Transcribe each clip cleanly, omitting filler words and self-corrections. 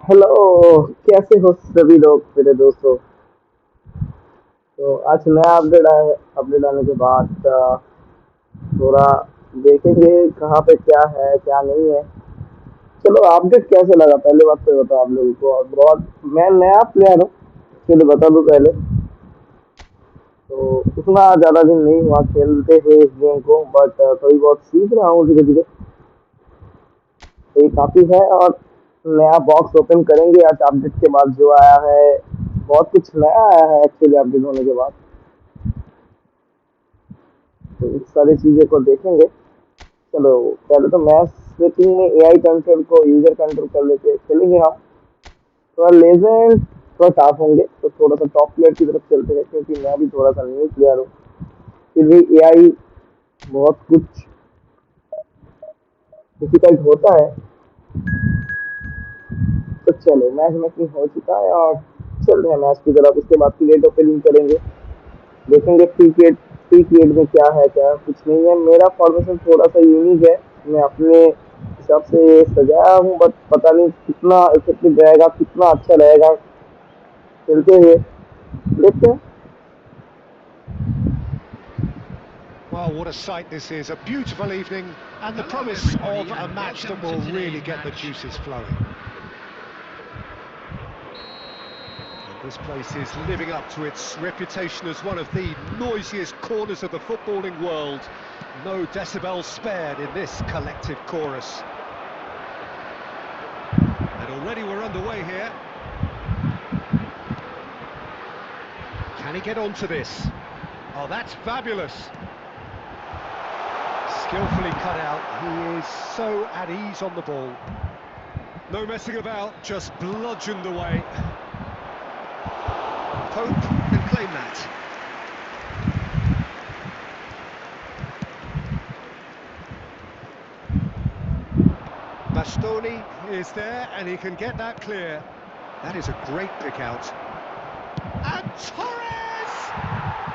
Hello. कैसे हो सभी लोग मेरे दोस्तों। तो आज नया अपडेट आया। अपडेट आने के बाद थोड़ा देखेंगे कहाँ पे क्या है क्या नहीं है। चलो अपडेट कैसे लगा पहले बात तो बताओ आप लोगों को। और बहुत मैं नया प्लेयर हूँ, चलो बता दूँ पहले। तो उतना ज़्यादा दिन नहीं हुआ खेलते हुए इस गेम को, बट थोड़ी बहुत सीख रहा हूँ धीरे धीरे। तो ये काफ़ी है। और नया बॉक्स ओपन करेंगे आज अपडेट के बाद जो आया है। बहुत कुछ नया आया है एक्चुअली अपडेट होने के बाद। तो इस सारी चीज़ों को देखेंगे। चलो पहले तो मैच सेटिंग में एआई कंट्रोल को यूजर कंट्रोल कर लेके खेलेंगे हम। थोड़ा लेजेंड थोड़ा टफ होंगे, तो थोड़ा सा टॉप प्लेयर की तरफ चलते हैं क्योंकि मैं भी थोड़ा सा न्यू प्लेयर हूँ। फिर भी एआई बहुत कुछ डिफिकल्ट होता है। तो चलो मैच मैचिंग हो चुका है और चल रहे हैं मैच की तरफ। उसके बाद की रेट ओपनिंग करेंगे, देखेंगे क्रिकेट में क्या है क्या कुछ नहीं है। मेरा फॉर्मेशन थोड़ा सा यूनिक है, मैं अपने हिसाब से सजाया हूँ, बट पता नहीं कितना इफेक्टिव रहेगा, कितना अच्छा रहेगा खेलते हुए। देखते हैं। Well, what a sight this is. A beautiful evening and the promise of a match that will really get the juices flowing. And this place is living up to its reputation as one of the noisiest corners of the footballing world. No decibels spared in this collective chorus. And already we're underway here. Can he get onto this? Oh, that's fabulous. Skillfully cut out. He is so at ease on the ball. No messing about, just bludgeoned away. Pope can claim that. Bastoni is there and he can get that clear. That is a great pick out. And Torres!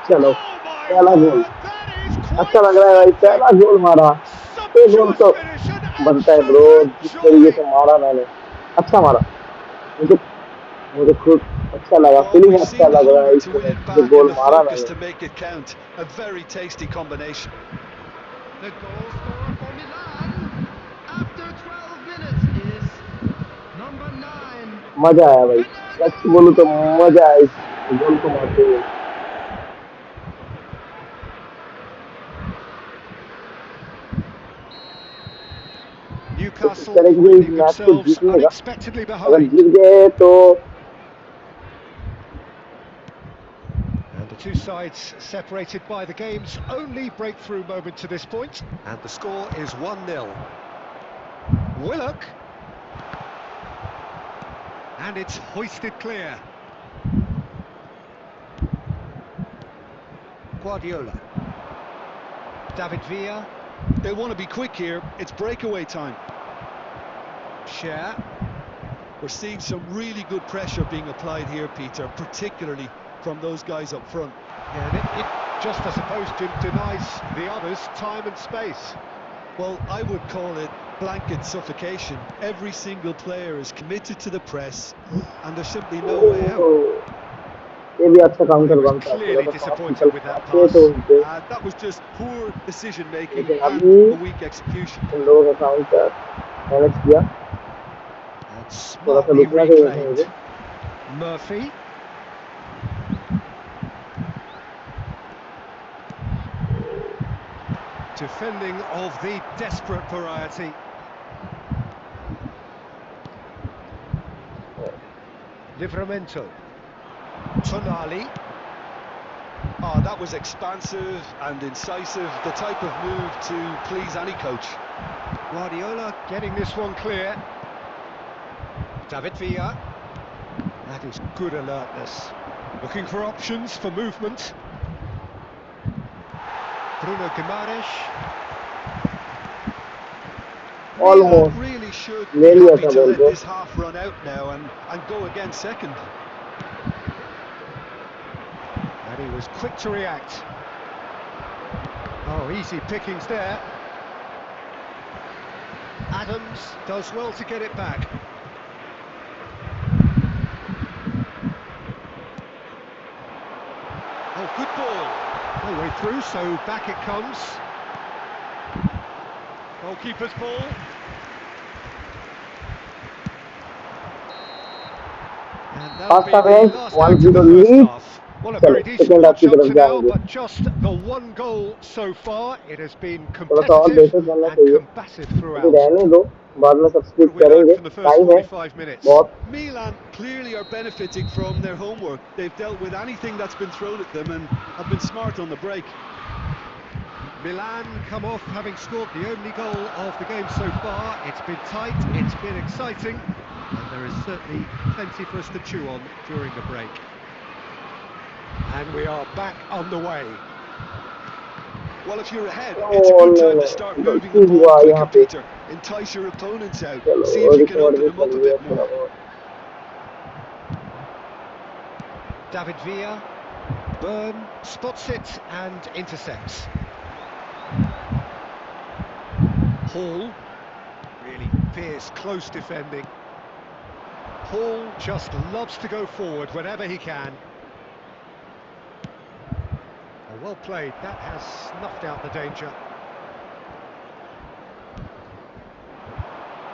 चलो Oh my पहला गोल word, that is अच्छा quite लग रहा है भाई, something! पहला गोल मारा। ये गोल Sumptuous तो finish and बनता है ब्रो, absolute जिस तरीके joy! से मारा मैंने। अच्छा मारा। मुझे मुझे खुद अच्छा लगा, Well, फीलिंग we've अच्छा seen the लग रहा है hunger to इसमें win it जो back and गोल the मारा focus मैंने। to make it count. A very tasty combination. The goal scorer for Milan after 12 minutes is number 9, मजा आया भाई, सच बोलूं तो Fernando मजा आया Torres. इस गोल को मारते हुए। कोशिश Newcastle करेंगे इस finding मैच को themselves जीतने का। unexpectedly अगर behind. जीत गए तो And the two sides separated by the game's only breakthrough moment to this point. And the score is 1-0. Willock. And it's hoisted clear. Guardiola. David Villa. They want to be quick here. It's breakaway time. Cher. We're seeing some really good pressure being applied here, Peter, particularly from those guys up front. Yeah, and it just, I suppose, denies the others time and space. Well, I would call it blanket suffocation. Every single player is committed to the press, and there's simply no way out. ये भी अच्छा Well, he counter was बनता है, थोड़ा clearly सा fast निकल disappointed with that पाते तो pass. उनसे। That was just poor decision-making लेकिन and अभी a weak execution. इन लोगों का काउंटर मैनेज किया। And थोड़ा सा smartly रुकना चाहिए था reclaimed. मुझे। Murphy. Defending of the desperate variety. Livramento. Tonali. Oh, that was expansive and incisive, the type of move to please any coach. Guardiola getting this one clear. David Villa. That is good alertness. Looking for options for movement. Bruno Guimaraes. Milan almost really should ले be लिया happy था to ball let को। this half run out now and go again second. And he was quick to react. Oh, easy pickings there. Adams does well to get it back. No way through, so back it comes. Goalkeeper's ball. And that'll be First half the last act 1-0 of the first lead. half. Well, a चलो very decent second half match की up तरफ to now, जाएंगे. but just the one goal so far. It has been थोड़ा सा और competitive बेहतर करना and चाहिए. combative अभी throughout. रहने दो, बाद में What substitute have we learned करेंगे. from the first टाइम है 45 minutes? बहुत. Milan clearly are benefiting from their homework. They've dealt with anything that's been thrown at them and have been smart on the break. Milan come off having scored the only goal of the game so far. It's been tight, it's been exciting, and there is certainly plenty for us to chew on during the break. And we are back on the way. Well, if you're ahead, it's a Oh, good no, time no. to start moving the गलती ball हुआ quicker, यहाँ पे. Peter. Entice your opponents out. See चलो if you can recover open भी them कर up a लिया bit थोड़ा more. बहुत. David Villa, Byrne spots it and intercepts. Hall, really fierce, close defending. Hall just loves to go forward whenever he can. Oh, well played, that has snuffed out the danger.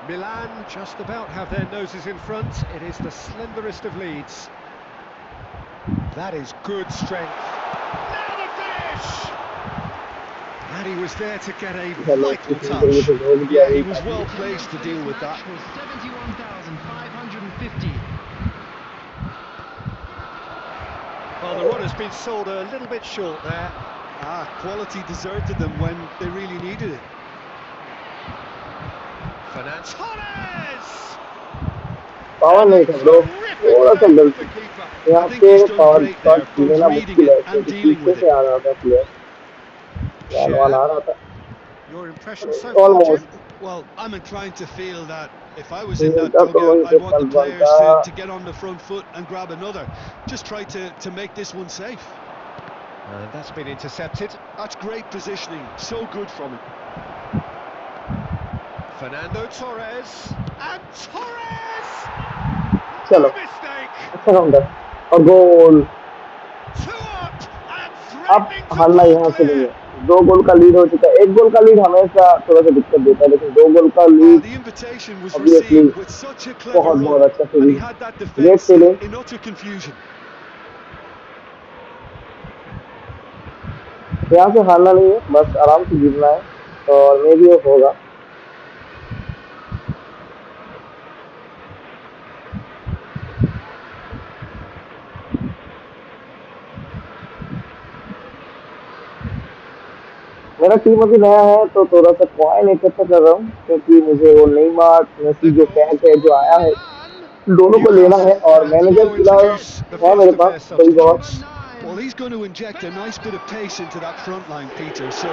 Milan just about have their noses in front. It is the slenderest of leads. That is good strength. Now the finish! And he was there to get a चलो vital किसी को touch. तो रोक दिया Yeah, he नहीं was था. well placed to deal with that. Was 71,550. Well, the run has been sold a little bit short there. Quality deserted them when they really needed it. Fernand Torres! Power नहीं था bro. Terrific थोड़ा सा save from the गलती. keeper. यहाँ I think पे he's done power great shot there, both लेना reading मुश्किल it है and क्योंकि dealing पीछे with से it. आ रहा था प्लेयर. पहलवान आ रहा था. Your impression so far, Jim? Almost. Well, I'm inclined to feel that if I was in that मिलता तो dugout, वहीं से I'd want the पलटवान players था. to get on the front foot and grab another. Just try to make this one safe. And that's been intercepted. That's great positioning, so good from him. Fernando Torres. And Torres! चलो No mistake! अच्छा counter और गोल. Two up and अब threatening to हारना ball यहाँ से नहीं clear. है. 2 गोल का लीड हो चुका है. 1 गोल का लीड हमेशा थोड़ा सा दिक्कत देता है, लेकिन 2 गोल का lead The invitation was obviously received with such a clever बहुत run, बहुत अच्छा and he feeling. had that great defence feeling. in utter confusion. यहाँ से हारना नहीं है, बस आराम से जीतना है और मे भी वो होगा. मेरा टीम अभी नया है तो थोड़ा सा कॉइन इकट्ठा कर रहा हूँ क्योंकि मुझे वो नेमार मेसी The जो goal पैक है जो scorer आया for है Milan, दोनों को लेना है Newcastle और fans मैनेजर now फिलहाल introduce the है first मेरे of पास their थोड़ी number बहुत. substitutes. 9. Well, he's going to inject a nice bit of pace into that front line, Peter, so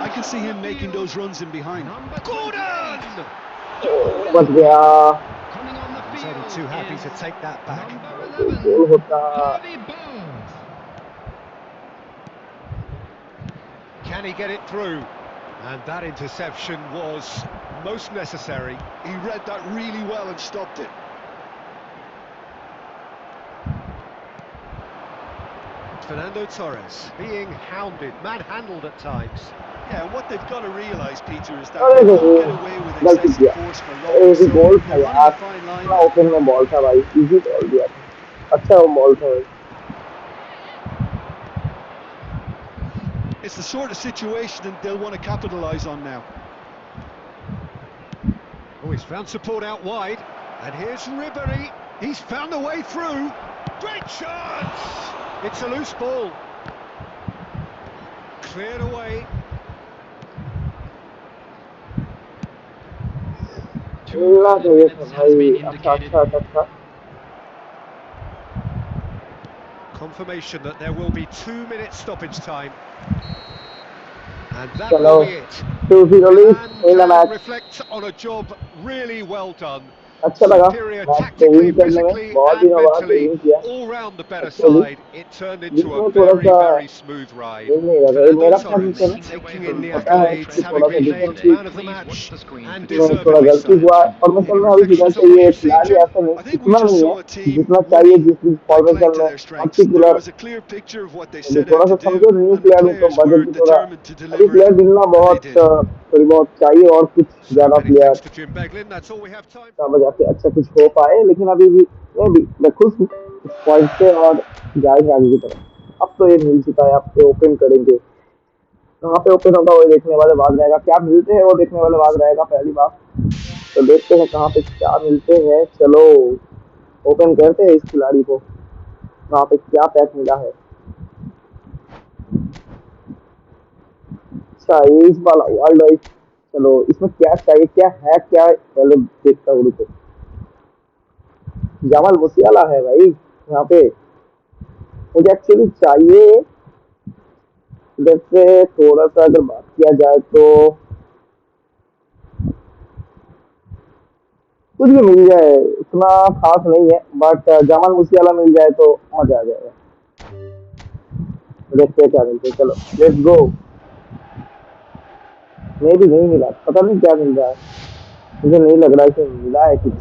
I can see him making those runs in behind. Number Gordon! 28. बच गया. Coming on the He's field only too happy to is take that back. number तो 11, गोल होता. Harvey Barnes. Can he get it through? And that interception was most necessary. He read that really well and stopped it. Fernando Torres being hounded, manhandled at times. Yeah, and what they've got to realise, Peter, is that अरे they नहीं, won't get away with गलती excessive किया. force for अरे long, ये so गोल था they're running यार. a fine line. इतना open में बॉल था भाई. इजी बॉल दिया था. अच्छा वो बॉल था भाई. It's the sort of situation that they'll want to capitalise on now. Oh, he's found support out wide. And here's Ribery. He's found a way through. Great chance! It's a loose ball. Cleared away. मिलना चाहिए था भाई. अच्छा अच्छा अच्छा. Confirmation that there will be 2 minutes stoppage time. And that चलो will be it. 2-0 lead Milan in the can match. reflect on a job really well done. अच्छा लगा Superior मैच को tactically, विन करने में, physically, बहुत and दिनों बाद mentally. Win किया All round the better actually. side. It turned into beach a में थोड़ा very, सा very smooth ride. मिल नहीं रहा था, Fernando मेरा क्या Torres सोचना taking in the पता है accolades, कि having थोड़ा सा been named defensive man of the match, and में थोड़ा deservedly गलती so. हुआ है, और मैं Any चलना अभी सुधर reflections on what चाहिए you've seen, खिलाड़ी Jim? ऐसा नहीं, I think we इतना just नहीं है saw a team जितना चाहिए winning जिस by फॉर्मेशन playing to में their strengths. There particular. was a clear picture of what they अभी set थोड़ा out सा to समझो do, new and the player हूँ तो players बजट were भी थोड़ा, determined to अभी deliver, प्लेयर मिलना and they बहुत did. थोड़ी बहुत चाहिए, और कुछ So ज्यादा many player thanks to Jim Beglin. That's all we have time for. तब जाके अच्छा कुछ हो पाए, लेकिन अभी भी मैं खुश हूँ इस पॉइंट से, और जाएंगे आगे की तरफ। अब तो ये मिल चुका है, अब तो ओपन करेंगे, कहाँ पे ओपन होगा वो देखने वाले बाद रहेगा, क्या मिलते हैं वो देखने वाले बाद रहेगा पहली बार। तो देखते हैं कहाँ पे क्या मिलते हैं, चलो ओपन करते हैं इस खिलाड़ी को, कहाँ पे क्या पैक मिला है। अच्छा ये इस वाला वर्ल्ड वाइड, चलो इसमें क्या चाहिए, क्या है, क्या है? पहले देखता हूँ रुको। जमाल मुसियाला है भाई यहाँ पे, मुझे एक्चुअली चाहिए। जैसे थोड़ा सा अगर बात किया जाए तो कुछ भी मिल जाए इतना खास नहीं है, बट जमाल मुसियाला मिल जाए तो मजा आ जाएगा। देखते हैं क्या मिलते हैं, चलो लेट्स गो। मैं भी नहीं मिला, पता नहीं क्या मिल रहा है, मुझे नहीं लग रहा है कि मिला है कुछ।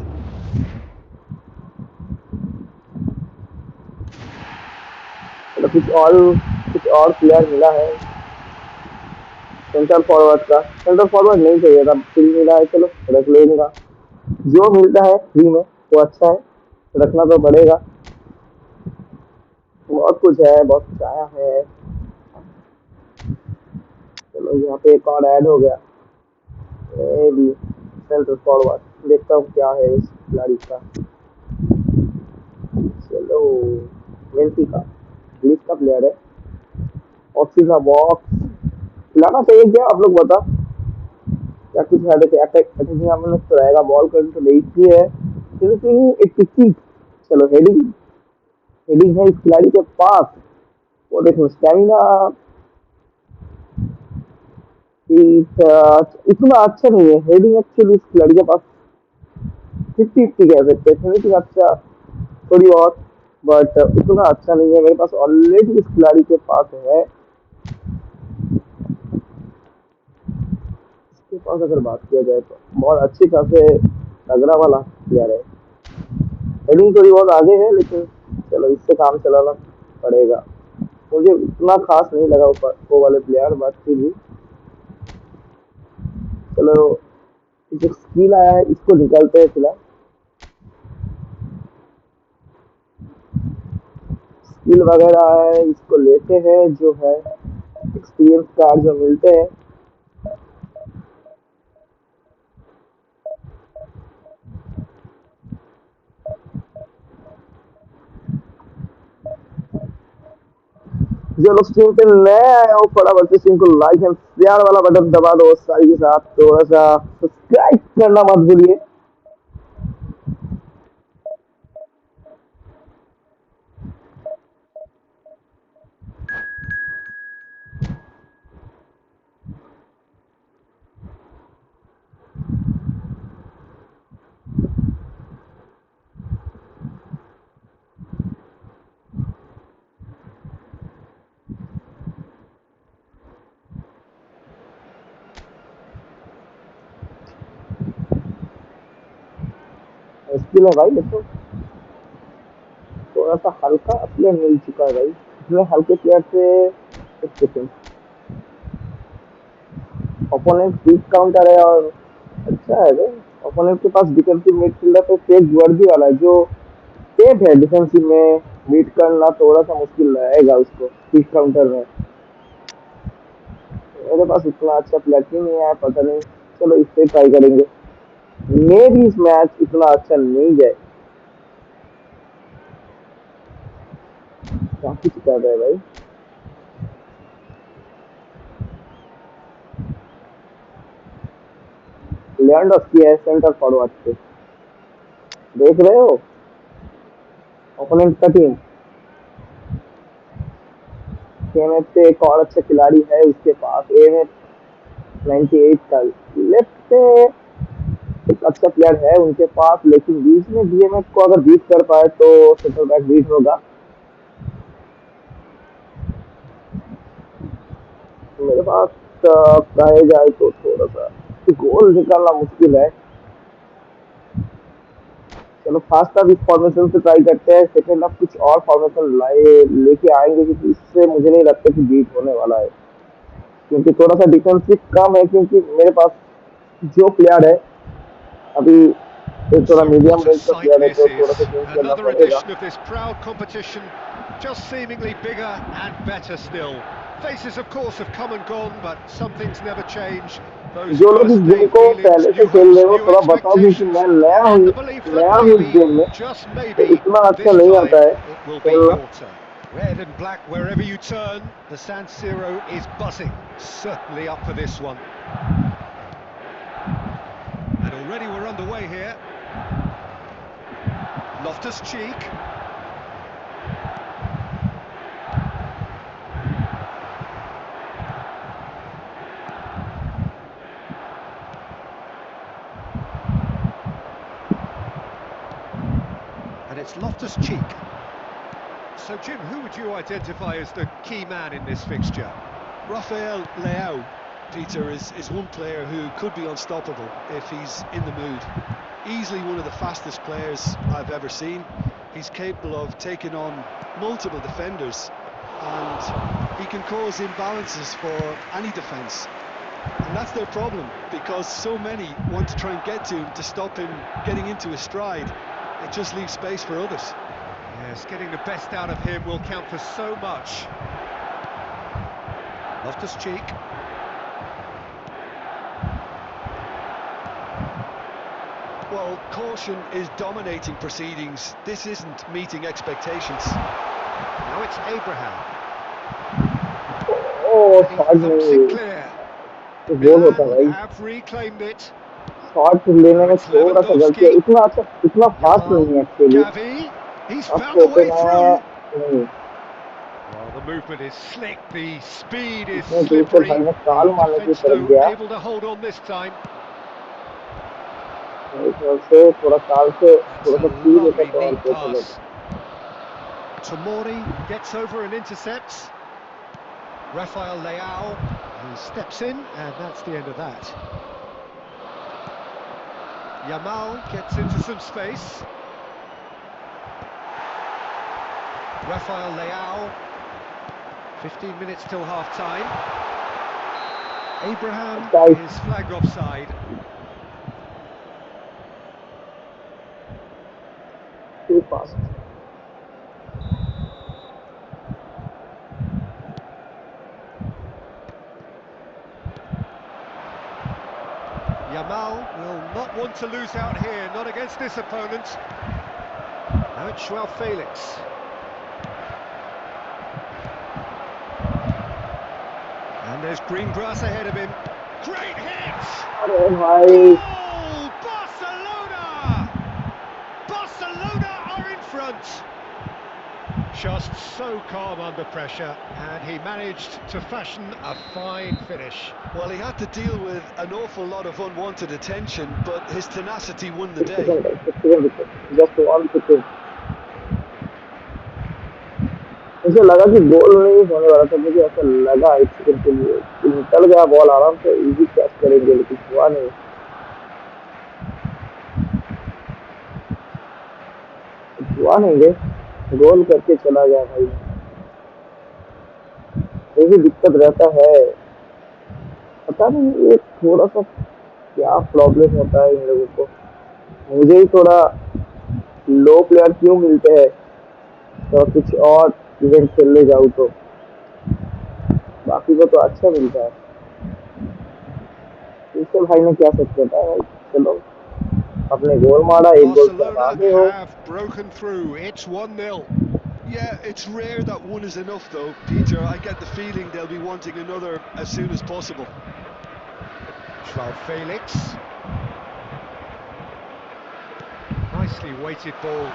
चलो कुछ और प्लेयर मिला है। सेंटर फॉरवर्ड का, सेंटर फॉरवर्ड नहीं चाहिए था, फ्री मिला है, चलो रख लेगा। जो मिलता है फ्री में वो अच्छा है, रखना तो पड़ेगा। बहुत कुछ है, बहुत कुछ आया है। चलो यहाँ पे एक और ऐड हो गया, ये भी सेंटर फॉरवर्ड, देखता हूँ क्या है इस खिलाड़ी का। चलो मेंटी का, ग्रीस का प्लेयर है, ऑक्सी का बॉक्स खिलाना चाहिए क्या, आप लोग बता। क्या कुछ है, देखिए अटैकिंग में तो रहेगा, बॉल कंट्रोल एटी है, फिनिशिंग 86। चलो हेडिंग हेडिंग है इस खिलाड़ी के पास, वो देखो स्टेमिना इतना अच्छा नहीं है, हेडिंग एक्चुअली इस खिलाड़ी के पास 50-50 कह सकते हैं, फिनिशिंग अच्छा थोड़ी बहुत, बट उतना अच्छा नहीं है। मेरे पास ऑलरेडी इस खिलाड़ी के पास है, इसके पास अगर बात किया जाए तो बहुत अच्छे खासे तगड़ा वाला प्लेयर है। हेडिंग थोड़ी बहुत आगे है, लेकिन चलो इससे काम चलाना पड़ेगा। मुझे उतना खास नहीं लगा वो वाले प्लेयर, बट फिर भी चलो जो स्किल आया है इसको निकालते हैं फिलहाल। स्किल वगैरह है इसको लेते हैं, जो है एक्सपीरियंस कार्ड जो मिलते हैं। जो लोग स्ट्रीम पे नए आए हो फटाफट से स्ट्रीम को लाइक एंड शेयर वाला बटन दबा दो, सारी के साथ थोड़ा सा सब्सक्राइब करना मत भूलिए। स्किल है भाई, देखो थोड़ा सा हल्का प्लेयर मिल चुका है भाई, इतने हल्के प्लेयर से। एक सेकेंड, ओपोनेंट क्विक काउंटर है, और अच्छा है रे। ओपोनेंट के पास डिफेंसिव मिडफील्डर पे फेक वर्दी वाला है, जो सेफ है डिफेंसिव में, बीट करना थोड़ा सा मुश्किल रहेगा उसको क्विक काउंटर में। मेरे पास इतना अच्छा प्लेयर क्यों नहीं आया पता नहीं, चलो इससे ट्राई करेंगे। मे भी इस मैच इतना अच्छा नहीं जाए, काफी कर रहे हैं भाई। लेवेंडोव्स्की है सेंटर फॉरवर्ड पे, देख रहे हो ओपोनेंट का टीम। एमएफ पे एक और अच्छा खिलाड़ी है उसके पास, एमएफ 98 का लेफ्ट पे एक अच्छा प्लेयर है उनके पास, लेकिन बीच में डीएमएफ को अगर बीट कर पाए तो सेंटर बैक बीट होगा। मेरे पास कहे जाए तो थोड़ा सा गोल निकालना मुश्किल है। चलो फास्ट हाफ इस फॉर्मेशन से ट्राई करते हैं, सेकंड हाफ कुछ और फॉर्मेशन लाए लेके आएंगे, क्योंकि इससे मुझे नहीं लगता कि बीट होने वाला है, क्योंकि थोड़ा सा डिफेंसिव कम है, क्योंकि मेरे पास जो प्लेयर है अभी एक थोड़ा So medium what a range का sight प्लेयर है, this तो is. थोड़ा सा चेंज करना Another पड़ेगा। edition of this proud competition, just seemingly bigger and better still. Faces, of course, have come and gone, but some things never change. Those जो लोग इस first गेम day को feelings, पहले से new खेल hopes, रहे हो new थोड़ा बताओ, क्योंकि expectations, and the belief that नया हूँ इस maybe, गेम में, just तो maybe, इतना अच्छा this नहीं time आता है it will be खेलना। water. Red and black wherever you turn, the San Siro is buzzing. Certainly up for this one. And already we're underway here. Loftus-Cheek. And it's Loftus-Cheek. So, Jim, who would you identify as the key man in this fixture? Rafael Leao, Peter, is one player who could be unstoppable if he's in the mood. Easily one of the fastest players I've ever seen. He's capable of taking on multiple defenders, and he can cause imbalances for any defence. And that's their problem, because so many want to try and get to him to stop him getting into his stride. It just leaves space for others. Yes, getting the best out of him will count for so much. Loftus-Cheek. Well, caution is dominating proceedings. This isn't meeting expectations. Now it's Abraham. Oh And he shot thumps it नहीं, clear. तो गोल होता Milan भाई। have reclaimed it. Shot लेने Now में it's थोड़ा सा गलती है, Lewandowski. इतना अच्छा इतना फास्ट नहीं Yamal. है एक्चुअली। Gavi. He's अब found a सोचे way मैं through. नहीं, Well, the movement is slick, the speed is इतने दूर से भाई slippery. ने काल The मारने की defence, तरफ though, गया, able to hold on this time. मेरी तरफ से थोड़ा काल से That's थोड़ा a सा स्पीड होता lovely, तो और neat बेहतर pass. होता। Tomori gets over and intercepts. Rafael Leao, who steps in, and that's the end of that. Yamal gets into some space. Rafael Leao, 15 minutes till half-time. Abraham is flagged offside. Too fast. Yamal will not want to lose out here, not against this opponent. Now it's Joao Felix. And there's green grass ahead of him. Great hit! अरे भाई, Goal! Barcelona! Barcelona are in front. Just so calm under pressure, and he managed to fashion a fine finish. Well, he had to deal with an awful lot of unwanted attention, but his tenacity won the day. just one second. मुझे लगा कि गोल नहीं होने वाला था, मुझे ऐसा लगा एक सेकंड के लिए कि निकल गया बॉल आराम से, इजी कैच करेंगे, लेकिन हुआ नहीं। हुआ नहीं रे, गोल करके चला गया भाई। यही दिक्कत रहता है, पता नहीं ये थोड़ा सा क्या प्रॉब्लम होता है इन लोगों को। मुझे ही थोड़ा लो प्लेयर क्यों मिलते हैं, तो कुछ और इवेंट खेलने जाऊँ तो बाकी को तो अच्छा मिलता है। इससे भाई ने क्या सकता था भाई, चलो अपने गोल मारा, एक गोल से Barcelona आगे हो। have broken through. It's 1-0. Yeah, it's rare that one is enough though, Peter. I get the feeling they'll be wanting another as soon as possible. Joao Felix. Nicely weighted ball.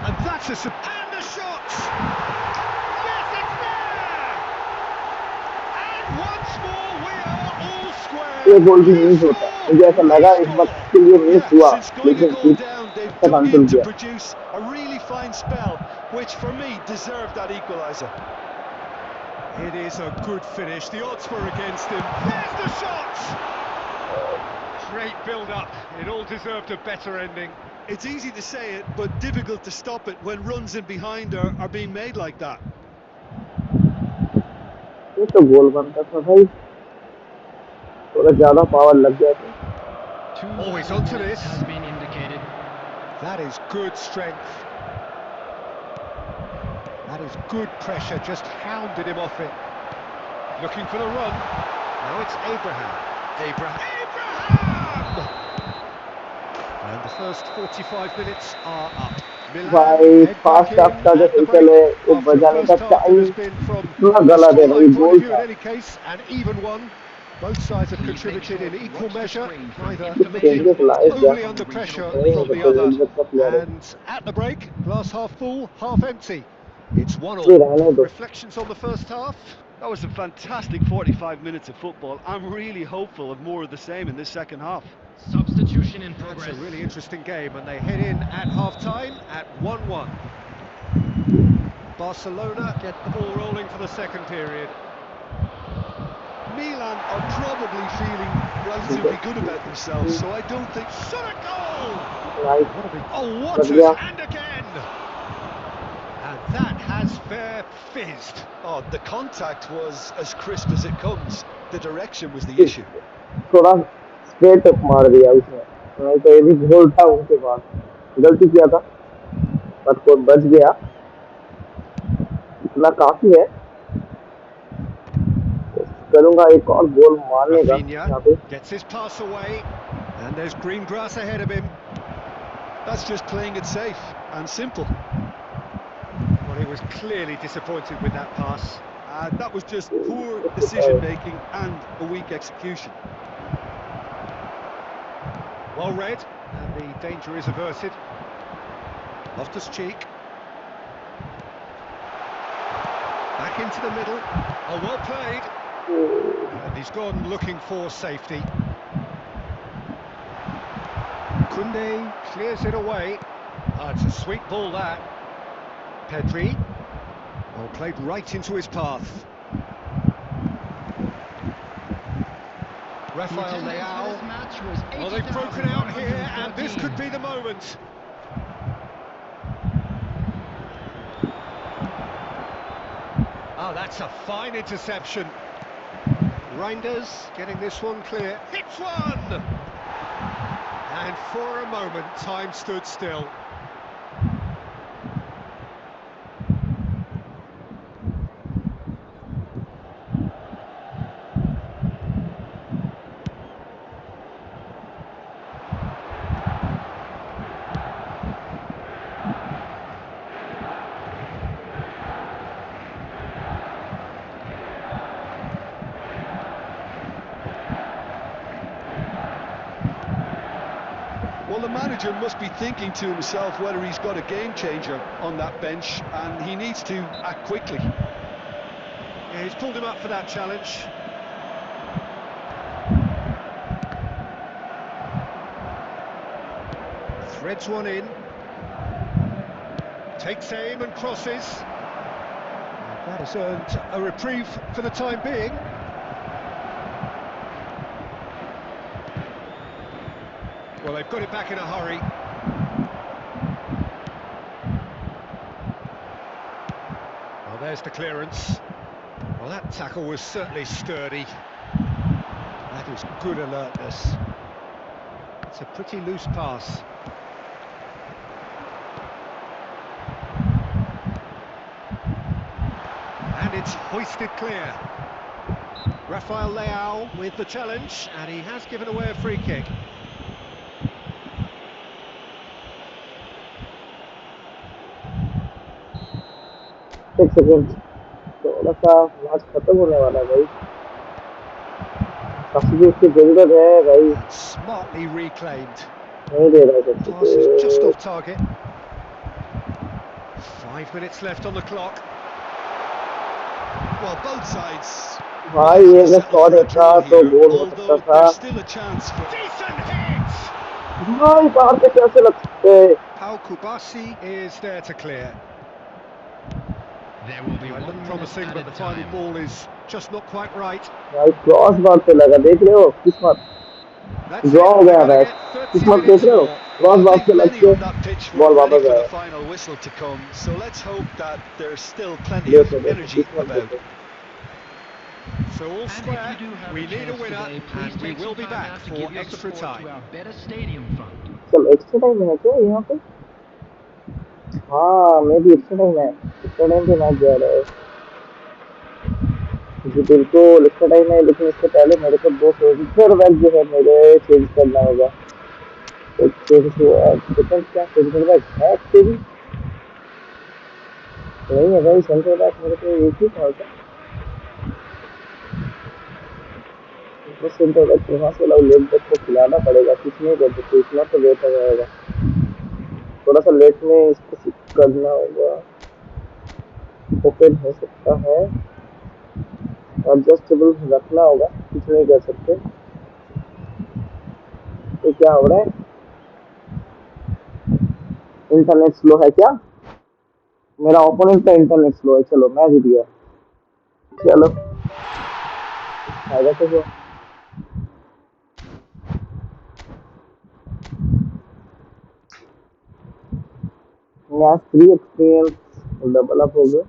And that's a... And the shot! Yes, it's there! And once more we are all ये square. गोल भी He miss होता है, scored. मुझे ऐसा They लगा इस score. वक्त के लिए मिस Yeah, हुआ, since going a लेकिन goal ठीक down, they've अच्छा dug in कंट्रोल to किया। produce a really fine spell, which for me deserved that equaliser. It is a good finish. The odds were against him. There's the shot. Great build-up. It all deserved a better ending. It's easy to say it, but difficult to stop it when runs in behind are being made like that. ये तो गोल बनता था भाई, थोड़ा ज्यादा power लग गया था। Oh, he's onto this. Has been indicated. That is good strength. That is good pressure, just hounded him off it. Looking for the run. Now it's Abraham. Abraham! And the first 45 minutes are up. भाई Milan head back fast half in का जो at the हिसल break. है, वो After a बजाने का first half that time has been, from इतना a गलत है भाई, scoreline point goal of view था। in any case, an even one. Both sides have contributed in equal measure, neither कुछ looking चेंजेस लाए क्या? overly under pressure नहीं हो from the सकता other. रिजल्ट का प्लेयर है, And at the break, glass half full, half empty. It's 1-1. भी रहने दो। Reflections on the first half? That was a fantastic 45 minutes of football. I'm really hopeful of more of the same in this second half. Substitution in It's progress. a really interesting game, and they head in at half-time at 1-1. Barcelona get the ball rolling for the second period. Milan are probably feeling relatively good about themselves, so I don't think... Shot a goal! Right What a big... Oh, लग what गया। a... And again! And that has fair fizzed. Oh, the contact was as crisp as it comes. The direction was the issue. थोड़ा straight up मार दिया उसने, नहीं तो ये भी गोल था उनके पास। गलती किया था पर को बच गया, इतना काफी है। करूंगा एक और गोल मारने का यहाँ Rafinha पे। gets his pass away, and there's green grass ahead of him. That's just playing it safe and simple. Well, he was clearly disappointed with that pass. That was just poor decision-making and a weak execution. Well read, and the danger is averted. Loftus-Cheek. Back into the middle. Oh, well played. And he's gone looking for safety. Koundé clears it away. Oh, it's a sweet ball, that. Pedri. Well played right into his path. Rafael Leao. Well, they've broken out here, and this could be the moment. Oh, that's a fine interception. Reinders getting this one clear. Hits one! And for a moment, time stood still. Well, the manager must be thinking to himself whether he's got a game changer on that bench, and he needs to act quickly. Yeah, he's pulled him up for that challenge. Threads one in. Takes aim and crosses. And that has earned a reprieve for the time being. Well, they've got it back in a hurry. Well, there's the clearance. Well, that tackle was certainly sturdy. That is good alertness. It's a pretty loose pass. And it's hoisted clear. Rafael Leao with the challenge, and he has given away a free kick. एक second, थोड़ा सा match खत्म होने वाला है भाई, काफी इसकी जरूरत है भाई। And smartly reclaimed. नहीं दे रहा है Pass is just off target. 5 minutes left on the clock. Well, both sides Well, भाई he's ये had to अगर settle शॉट for a होता draw तो here, गोल हो सकता although था। there's still a chance for... Decent hit! भाई बाहर से कैसे लग सकते हैं? Pau Kubasi is there to clear. There will be Well, it 1 looked minute promising, at but a the final time. ball is just not quite right. भाई cross bar पे लगा, देख रहे हो किस्मत, That's ड्रॉ it, हो we're गया going to match. get 30 किस्मत देख minutes रहे हो, more. Cross Well, I bar think पे लग many के on that pitch were ball ready वापस for the आया। final whistle to come, so let's hope that there's still plenty of देखो देखो energy किस्मत about. देखो। So all And if square, you do have we a need a chance winner, today, please and we take will some be time back out to for give your extra support time. to our Better Stadium Fund. चलो extra time है क्या यहाँ पे? हाँ मे भी extra time है, extra time पे match जा रहा है जी बिल्कुल एक्स्ट्रा टाइम है, लेकिन इससे पहले मेरे को दो फिर बैग जो है मेरे चेंज करना होगा। एक चेंज डिफेंस क्या सेंटर बैक है एक्चुअली नहीं है भाई, सेंटर बैक मेरे को एक ही था क्या? तो सेंटर बैक यहाँ से लाओ, लेफ्ट बैक को खिलाना पड़ेगा, कुछ नहीं कर सकते, इतना तो बेहतर रहेगा। थोड़ा सा लेट में इसको करना होगा, ओपन हो सकता है, एडजस्टेबल रखना होगा, कुछ नहीं कर सकते। ये क्या हो रहा है? इंटरनेट स्लो है क्या? मेरा ओपोनेंट का इंटरनेट स्लो है। चलो मैं जीत गया। चलो फायदा तो हुआ। मैच 3 एक्सपीरियंस डबल अप हो गया।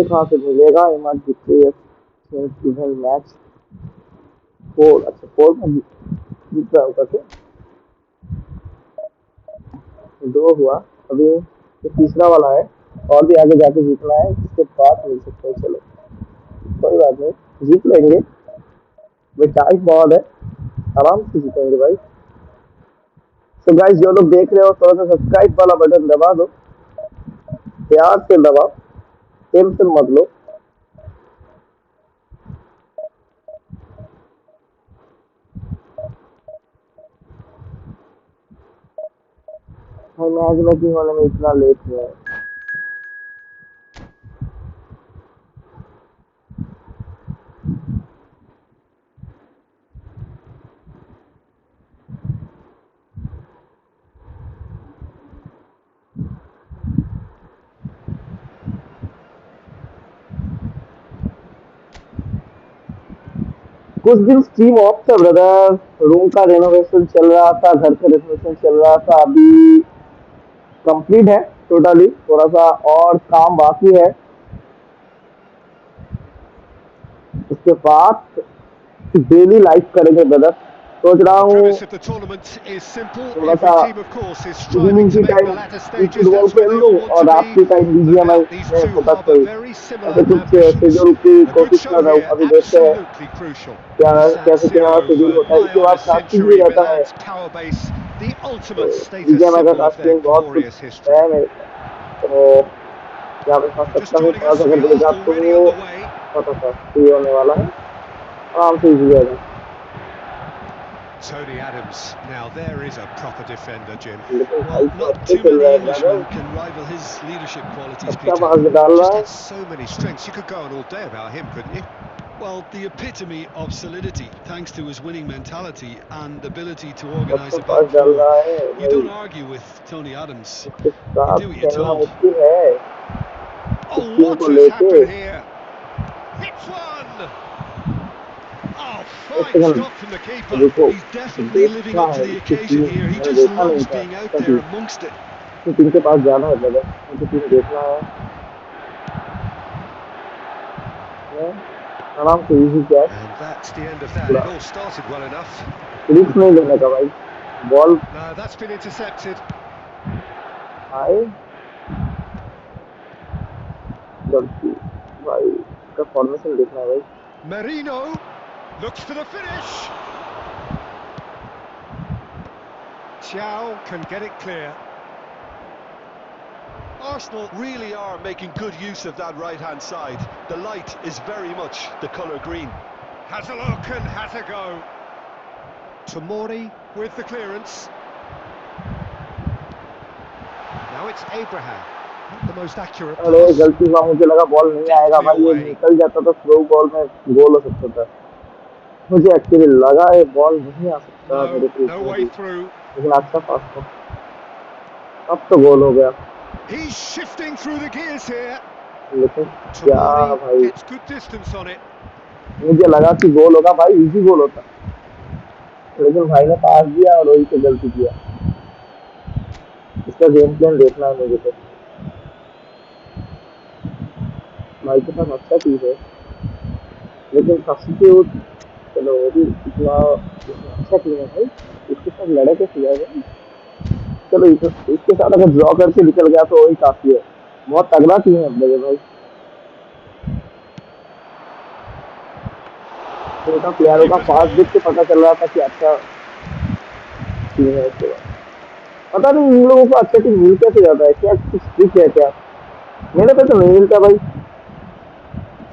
एक हाथ से मिलेगा इमाज जीत इवेंट मैच 4। अच्छा 4 में जीत रहा होगा क्या? 2 हुआ अभी, ये तीसरा वाला है, और भी आगे जाके जीतना है, इसके बाद मिल सकता है। चलो कोई बात नहीं, जीत लेंगे भाई, टाइट बहुत है, आराम से जीतेंगे भाई। तो गाइस जो लोग देख रहे हो थोड़ा सा सब्सक्राइब वाला बटन दबा दो, प्यार से दबाओ, टेंशन मत लो। भाई मैच में क्यों होने में इतना लेट हुआ है? कुछ दिन स्ट्रीम ऑफ था ब्रदर, रूम का रेनोवेशन चल रहा था, घर का रेनोवेशन चल रहा था, अभी कंप्लीट है टोटली, थोड़ा सा और काम बाकी है, उसके बाद डेली लाइव करेंगे ब्रदर। सोच Well, रहा the हूँ premise of the tournament is simple. थोड़ा Every सा team, of course, is striving evening to की make time the latter E stages. Football That's where खेल they लूँ all want और to रात be. की time No BGMI doubt these में two focus harbour करूँ, very similar ऐसे कुछ ambitions. शेड्यूल की A good कोशिश show कर रहा हूँ। here, अभी देखते हैं absolutely crucial. क्या The San कैसे क्या Siro शेड्यूल for होता है, nigh इसके on a बाद कास्टिंग भी century. रहता है, Milan's power base, the तो ultimate status बीजीएमआई का symbol of their कास्टिंग बहुत कुछ glorious history. है मेरे, तो क्या मैं फंस Well, just सकता हूँ, joining थोड़ा सा us, अगर we are देगा तो already underway. पता था फ्री होने वाला है, आराम से इजी जाएगा। Tony Adams. Now there is a proper defender, Jim. लेकिन भाई Well, तो not अच्छे too खेल रहा many है brother, Englishmen can rival his leadership qualities, अच्छा Peter. पास डाल रहा Just है। had so many strengths. You could go on all day about him, couldn't you? Well, the epitome of solidity, thanks to his winning mentality and ability to organise अच्छा a pass back डाल four. रहा है You भाई, don't argue with Tony Adams. उसके You साथ do what you're खेलना told. मुश्किल है इस Oh, टीम what को has लेके। happened here? Hits one! Oh, एक fine second stop from the keeper. रुको, He's definitely living देखना up to है the इसकी occasion टीम, here. He मैंने just देखा नहीं loves था being out कभी, there amongst it. इसकी टीम के पास जाना है ब्रदर, मुझे टीम देखना है, आराम से easy catch, And that's the end of that. पूरा It all started well enough. Risk नहीं लेने का भाई, ball No, that's been intercepted. आए गलती भाई, इसका फॉर्मेशन देखना है भाई। Merino looks for the finish. Chow can get it clear. Arsenal really are making good use of that right-hand side. The light is very much the colour green. Has a look and has a go. Tomori with the clearance. Now it's Abraham. Not the most accurate अरे pass. गलती हुआ, मुझे लगा ball नहीं आएगा Deftly भाई, ये away. निकल जाता तो थ्रो बॉल में गोल हो सकता था। मुझे एक्चुअली लगा ये बॉल नहीं आ सकता मेरे No, क्रीज no में way भी, through. लेकिन अच्छा पास था। अब तो गोल हो गया, He's shifting through the gears here. लेकिन क्या Tamani भाई, gets good distance on it. मुझे लगा कि गोल होगा भाई, इजी गोल होता, लेकिन भाई ने पास दिया और वही से गलती किया। इसका गेम प्लान देखना है मुझे तो। भाई के पास अच्छा चीज है, लेकिन सब्स्टिट्यूट चलो वो भी इतना अच्छा टीम है भाई, इसके साथ लड़े कैसे जाएगा। चलो इसके साथ अगर ड्रॉ करके निकल गया तो वही काफी है, बहुत तगड़ा टीम है मेरे भाई। उनका The प्लेयरों का keeper's पास ball. देख के पता चल रहा था कि अच्छा टीम है। इसके बाद पता नहीं इन लोगों को अच्छा टीम मिल कैसे जाता है, क्या कुछ ट्रिक है क्या, मेरे पे तो नहीं मिलता भाई।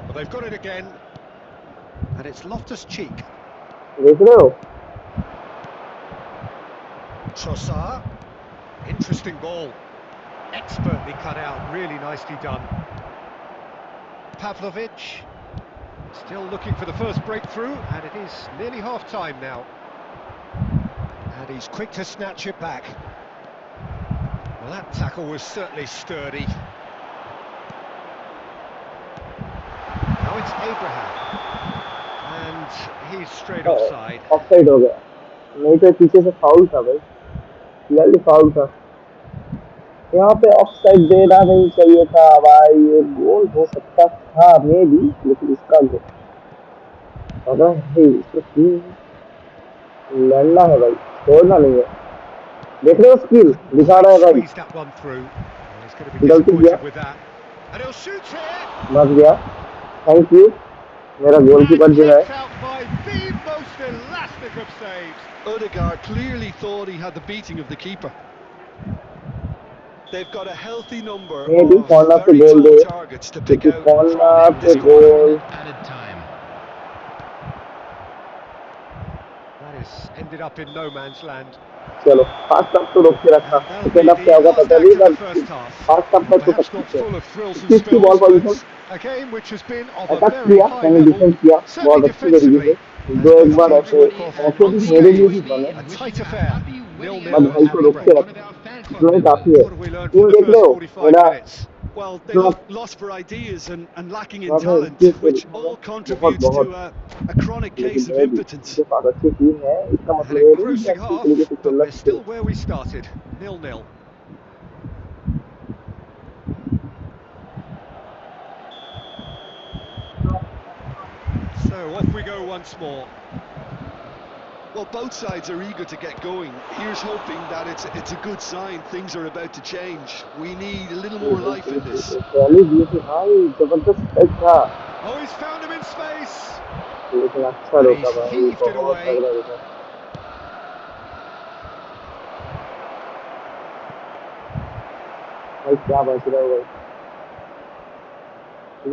Well, they've got it again. And it's Loftus-Cheek. देख रहे हो, Trossard. Interesting ball. Expertly cut out. Really nicely done. Pavlovic. Still looking for the first breakthrough. And it is nearly half-time now. And he's quick to snatch it back. Well, that tackle was certainly sturdy. Now it's Abraham. And he's straight offside. Offside हो गया, नहीं तो पीछे से foul था भाई, clearly foul था। यहाँ पे ऑफसाइड देना नहीं चाहिए था भाई, ये गोल हो सकता था मे भी, लेकिन इसका गोल पता है इसको लड़ना है भाई, छोड़ना नहीं है। देख रहे हो स्किल Couldn't दिखा quite रहा है भाई, squeeze that one through. Well, he's going to be गलती किया, disappointed with that. And he'll shoot here. बच गया, थैंक यू। मेरा गोलकीपर And जो है kept out by the most elastic of saves. Odegaard clearly thought he had the beating of the keeper. They've got a healthy number मे भी of corner पे very goal tall they, targets to pick क्योंकि out from corner this पे quarter. Goal Added time. That is ended up in no man's land. चलो first half तो रोक के रखा, And that'll second be half क्या the होगा last पता नहीं, act of the but first half. First half Well, में तो सब perhaps not कुछ है। full of thrills and 50 ball spills, position, but a game which has been of a attack very किया high मैंने, level, डिफेंस किया certainly बहुत अच्छी तरीके defensively, से, as दो एक both बार teams ऐसे broke off ऐसे भी unscathed. मेरे लिए भी बने, A tight affair, 0-0 बट भाई at को the रोक के break. रख, इतना ही काफी है। What have we learned team from the देख रहे first हो 45 मेरा, minutes? Well, they इतना look lost for ideas and lacking in मैं talent, इसकी which all बहुत contributes to बहुत, a chronic लेकिन case of है भी impotence. उनके पास अच्छी टीम है, इसका An मतलब ये नहीं कि engrossing अच्छी half, तरीके से but खेलना we're सीखे। still where we started, 0-0. So off we go once more. Well, both sides are eager to get going. Here's hoping that it's a good sign. Things are about to change. We need a little more life in this. पहली दी थी भाई, जबरदस्त touch था, Oh, he's found him in space! लेकिन अच्छा And रोका he's भाई, heaved it बहुत away. तगड़ा रोका। भाई क्या बच रहा हो भाई,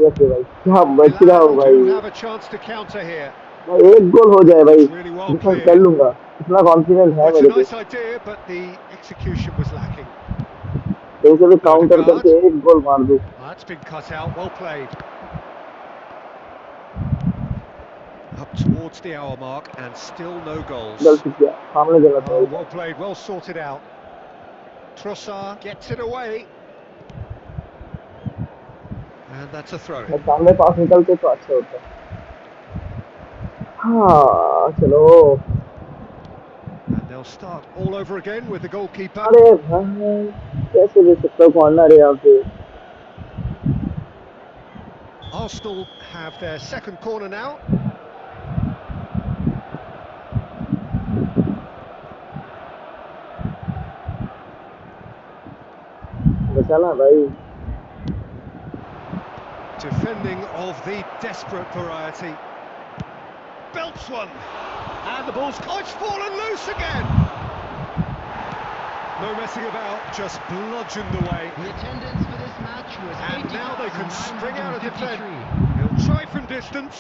ये भाई क्या बच रहा हो Milan भाई, do have a chance to counter here. भाई एक गोल हो जाए भाई, It's really well डिफेंस कर cleared. लूंगा, इतना कॉन्फिडेंस Oh, है it's a मेरे पे। nice idea, but the execution was lacking. कहीं से भी काउंटर Odegaard. करके एक गोल मार दूं। Oh, that's been cut out, well played. Up towards the hour mark and still no goals. गलती किया, सामने देना Oh, चाहिए। well played, well sorted out. Trossard gets it away. And that's a throw-in. सामने पास निकलते तो अच्छा होता। हाँ चलो, And they'll start all over again with the goalkeeper. अरे भाई कैसे दे सकता हूँ कॉर्नर है यहाँ पे। Arsenal have their second corner now. बचाना भाई, Defending of the desperate variety. Belts one. And the ball's... Oh, it's fallen loose again! No messing about, just bludgeoned away. The attendance for this match was And now they can spring out of defence. 80,953. He'll try from distance.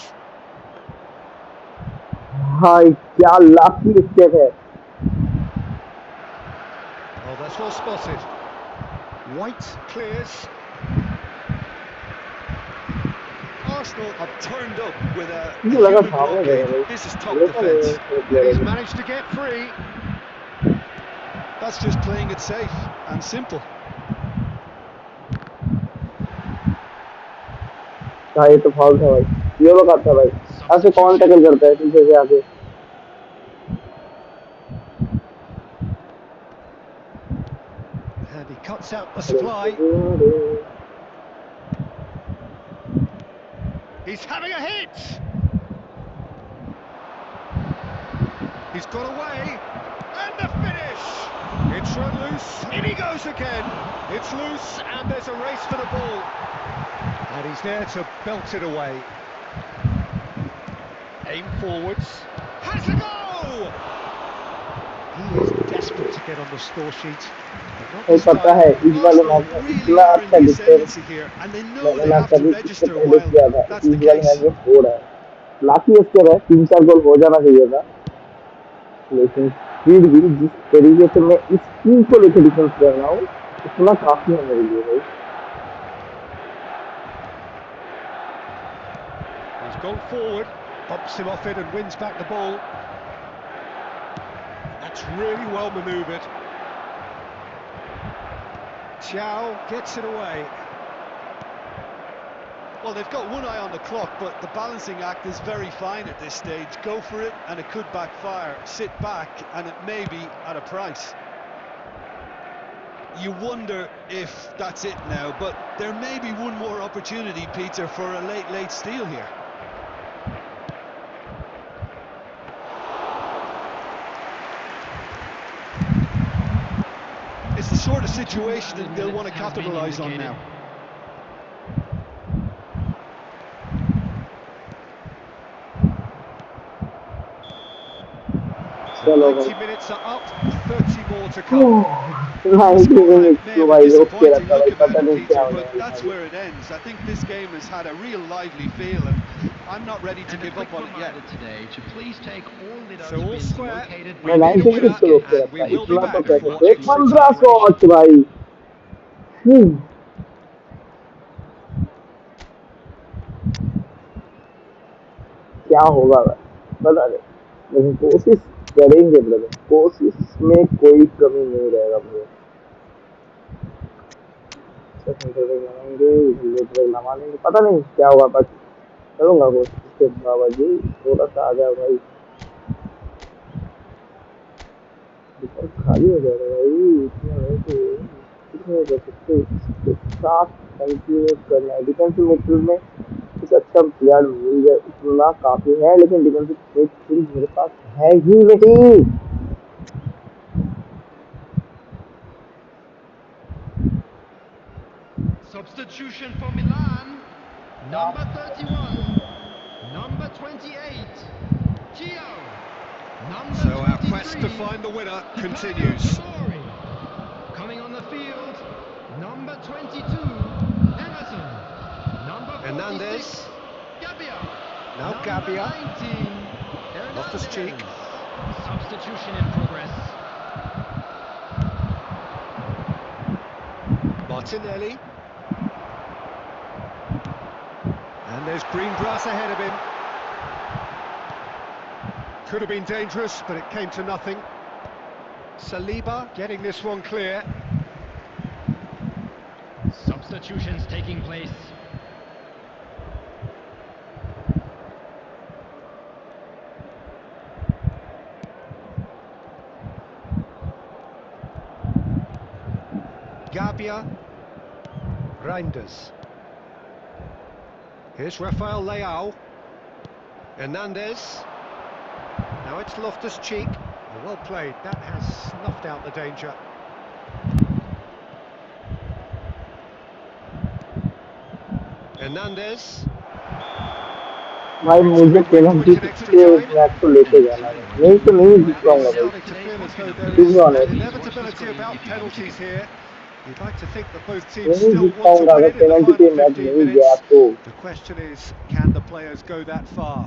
भाई क्या Laki step है। Oh, that's well spotted. White clears. Arsenal have turned up with a मुझे लगा human भागने देगा blockade. भाई, This is top देखा नहीं defence. थोड़े And प्लेयर he's को। managed to get free. That's just playing it safe and simple. हाँ ये तो फाउल था भाई, ये लोग आता है भाई, ऐसे कौन टैकल करता है पीछे से आके। And he cuts out the supply. He's having a hit. He's got away. And the finish. It's run loose. In he goes again. It's loose and there's a race for the ball. And he's there to belt it away. Aim forwards. Has a go! He is desperate to get on the score sheet. नहीं पता है इस वाले match में Arsenal इतना really are in अच्छा the defence ascendancy here, and they know मैंने they ना have to कभी इससे register पहले while किया था, that's इस the वाले मैच case. में हो रहा है। लाकी इसके है 3-4 गोल हो जाना चाहिए था, लेकिन फिर भी जिस तरीके से मैं इस टीम को लेकर डिफेंस कर रहा हूँ इतना काफी है मेरे लिए भाई। He's gone forward, bumps him off it and wins back the ball. That's really well manoeuvred. Chow gets it away. Well, they've got one eye on the clock, but the balancing act is very fine at this stage. Go for it, and it could backfire. Sit back, and it may be at a price. You wonder if that's it now, but there may be one more opportunity, Peter, for a late steal here. It's the sort of situation that they'll want to capitalise on now. The चलो 90 भाई, minutes are up, 30 more to come. 90 Scoreline minute may तो have a भाई रोक के disappointing रखा भाई, look about पता it, नहीं क्या Peter, होने but वाला that's है। where it ends. I think this game has had a real lively feel, and I'm not ready to And a give quick up on it yet. reminder today to please take all the So all dustbins square, located we मैं by need a 90 winner, minute को रोक के and we रखा, will be इतना तो back कैसे, for extra 15 time. Shot भाई। क्या होगा भाई पता नहीं, लेकिन कोशिश करेंगे ब्रदर, कोशिश में कोई कमी नहीं रहेगा मुझे। लगा लेंगे, पता नहीं क्या होगा, बट करूंगा कोशिश के बाबा जी, थोड़ा सा आ जाओ भाई, खाली हो जाएगा भाई, इतना नहीं कि कितने कर सकते इसके साथ कंटिन्यू करना है। डिफेंसिव मिडफील्ड में कुछ अच्छा प्लेयर मिल जाए इतना काफी है, लेकिन डिफेंसिव मिडफील्ड मेरे पास है ही नहीं। substitution for Milan. Number 31, number 28, Gio. Number So our quest to 23, find the winner Di continues. Tomori. Coming on the field, number 22, Emerson. Number 46, Hernandez. Gabbia. Now Number Gabbia. 19, Loftus-Cheek. Hernandez. Substitution in progress. Martinelli. And there's green grass ahead of him. Could have been dangerous, but it came to nothing. Saliba getting this one clear. Substitutions taking place. Gabbia. Reinders. Here's Rafael Leao. Hernandez. Now it's Loftus-Cheek. Well played, that has snuffed out the danger. Hernandez. भाई मुझे penalty से match को लेके जाना है, नहीं तो नहीं जीत Well, पाऊंगा it's भाई, starting to feel as though there to is be an honest. inevitability about penalties here. You'd like to think that both teams नहीं still जीत want to पाऊंगा win अगर it in the penalty final पे match 15 नहीं गया minutes. तो। The question is, can the players go that far?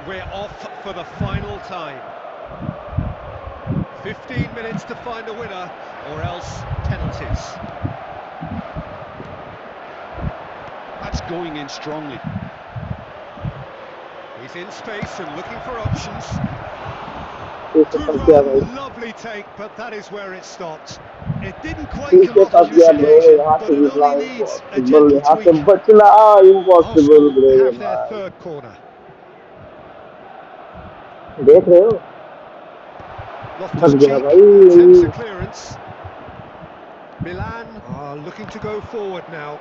we're off for the final time. 15 minutes to find a winner, or else penalties. That's going in strongly. He's in space and looking for options. ठीक है Good फंस गया भाई, run, lovely take, but that is where it stopped. It didn't quite ठीक come है off फंस on this गया bro, occasion, यहाँ but से it निकला only needs a impossible, gentle यहाँ से tweak. बचना impossible Arsenal bro have their भाई, third corner. देख रहे हो, फंस गया Loftus-Cheek attempts a भाई। clearance. Milan are looking to go forward now.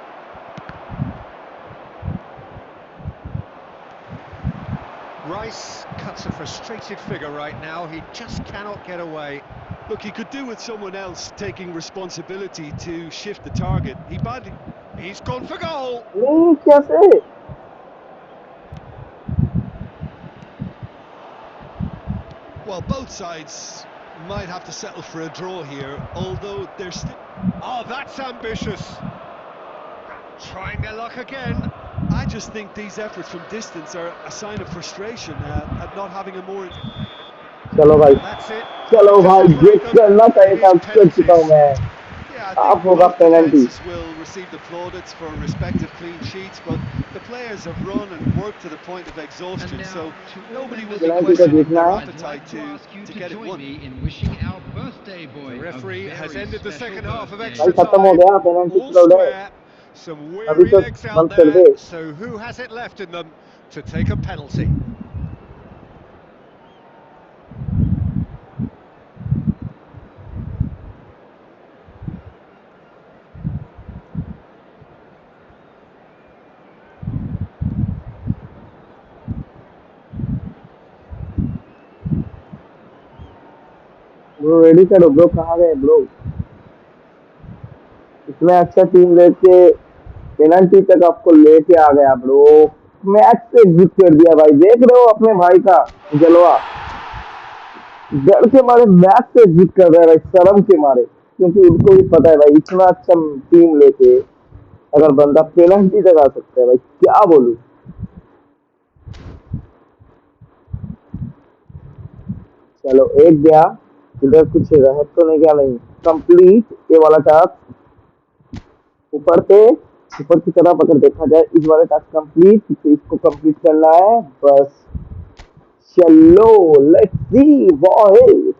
Rice cuts a frustrated figure right now. He just cannot get away. Look, he could do with someone else taking responsibility to shift the target. He badly... He's gone for goal. नहीं कैसे, Well, both sides might have to settle for a draw here, although they're still... Oh, that's ambitious. Trying their luck again. I just think these efforts from distance are a sign of frustration at not having a more... चलो भाई, That's it. चलो To भाई, separate break them. करना It चाहिए is था, कर चुका हूँ penalties. मैं, Yeah, I think आप होगा both penalty. defences will receive the plaudits for respective clean sheets, but the players have run and worked to the point of exhaustion, And so now, to all nobody will members be of penalty the तो questioning जीतना their है, I'd appetite like to ask you to to get it join won. me in wishing our birthday boy The a referee has very ended the special second half of birthday. भाई extra खत्म हो time. गया, penalty All क्लोड है, square. Some अभी weary तो legs out बंद कर there. They. So who has it left in them to take a penalty? Bro ready करो ब्रो, कहाँ गए ब्रो, इतना अच्छा टीम लेके पेनल्टी तक आपको लेके आ गया ब्रो, मैच से एग्जिट कर दिया भाई, देख रहे हो अपने भाई का जलवा, डर के मारे मैच से एग्जिट कर रहा है भाई, शर्म के मारे, क्योंकि उनको भी पता है भाई इतना अच्छा टीम लेके अगर बंदा पेनल्टी तक आ सकता है भाई, क्या बोलूं। चलो एक गया, इधर कुछ रहत तो नहीं गया, नहीं कंप्लीट ये वाला टास्क, ऊपर से ऊपर की तरफ अगर देखा जाए इस वाले टास्क कंप्लीट, तो इसको कंप्लीट करना है बस। चलो लेट्स सी बॉय,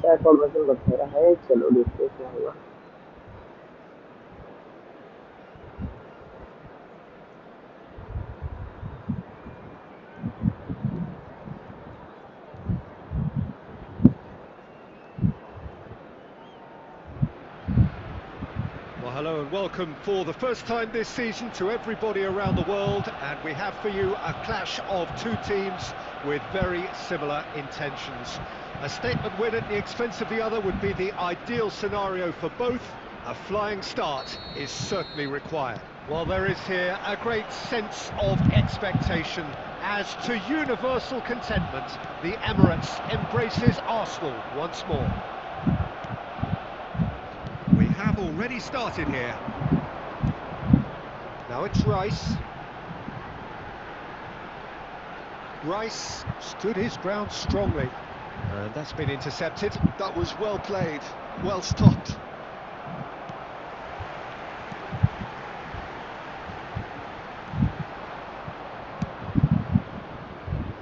क्या कॉन्वर्सेशन बता रहा है, चलो देखते हैं क्या होगा। Well, hello and welcome for the first time this season to everybody around the world, and we have for you a clash of two teams with very similar intentions. A statement win at the expense of the other would be the ideal scenario for both. A flying start is certainly required. Well, there is here a great sense of expectation as to universal contentment. The Emirates embraces Arsenal once more. We have already started here. Now it's Rice. Rice stood his ground strongly. And that's been intercepted. That was well played, well stopped.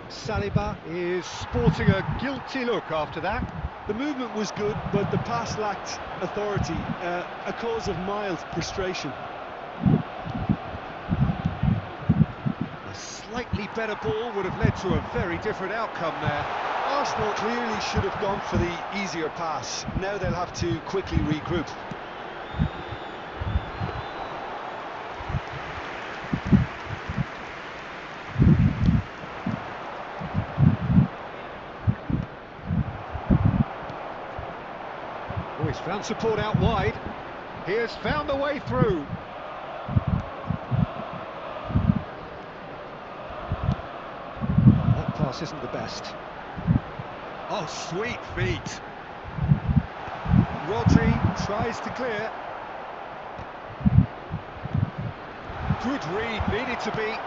Saliba is sporting a guilty look after that. The movement was good, but the pass lacked authority, a cause of mild frustration. A slightly better ball would have led to a very different outcome there. Arsenal clearly should have gone for the easier pass. Now they'll have to quickly regroup. Oh, he's found support out wide. He has found the way through. That pass isn't the best. Oh, sweet feet. Rodri tries to clear. Good read, needed to be.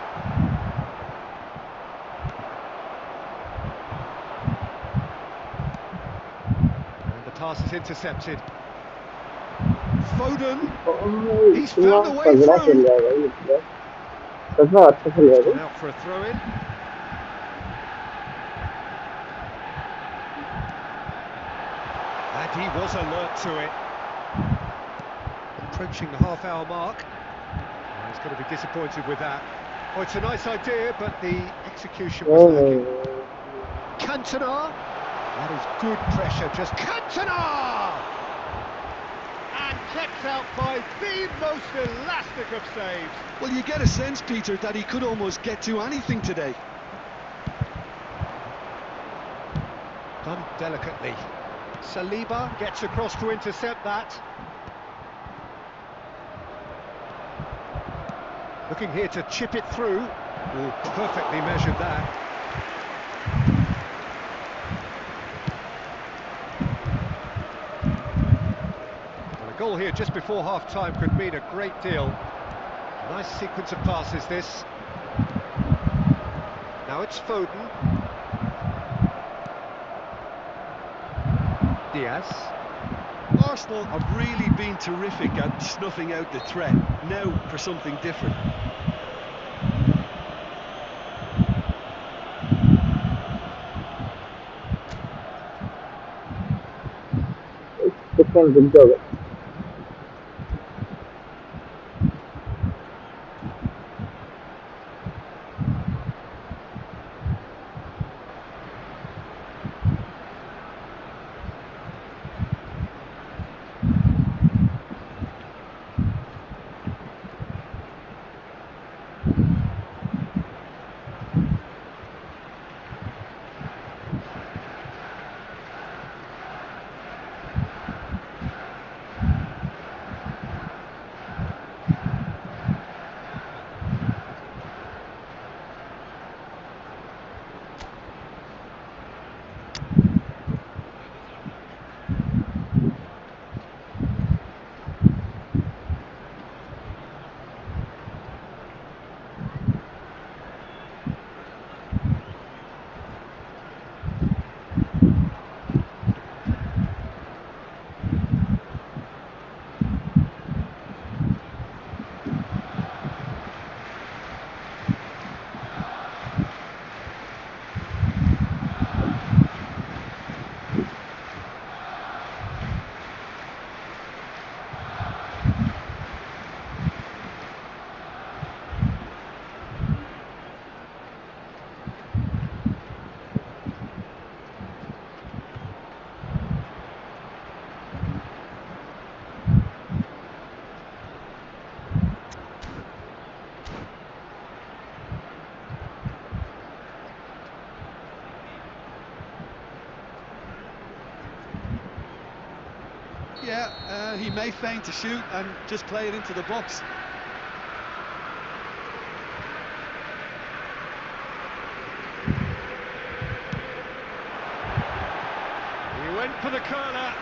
And the pass is intercepted. Foden, he's found the way तगड़ा खेल through. रहा है भाई मतलब सच में अच्छा खेल रहा है Gone भाई out for a throw-in. And he was alert to it. Approaching the half-hour mark. Oh, he's going to be disappointed with that. Oh, it's a nice idea, but the execution was lacking. Cantona. That is good pressure, just Cantona! And kept out by the most elastic of saves. Well, you get a sense, Peter, that he could almost get to anything today. Done delicately. Saliba gets across to intercept that. Looking here to chip it through. Oh, perfectly measured that. Well, a goal here just before half-time could mean a great deal. Nice sequence of passes, this. Now it's Foden. Diaz. Arsenal have really been terrific at snuffing out the threat. Now for something different. different window. Yeah, he may feign to shoot and just play it into the box. He went for the corner.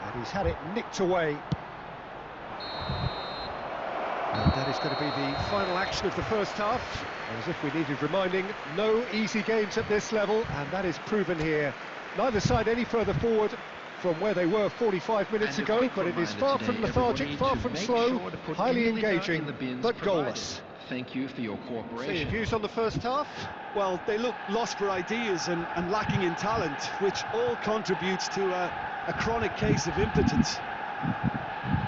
And he's had it nicked away. And that is going to be the final action of the first half. As if we needed reminding, no easy games at this level, and that is proven here. Neither side any further forward from where they were 45 minutes ago, but it is far from lethargic, far from slow, highly engaging, but goalless. Thank you for your So, cooperation. your views on the first half? Well, they look lost for ideas and lacking in talent, which all contributes to a chronic case of impotence.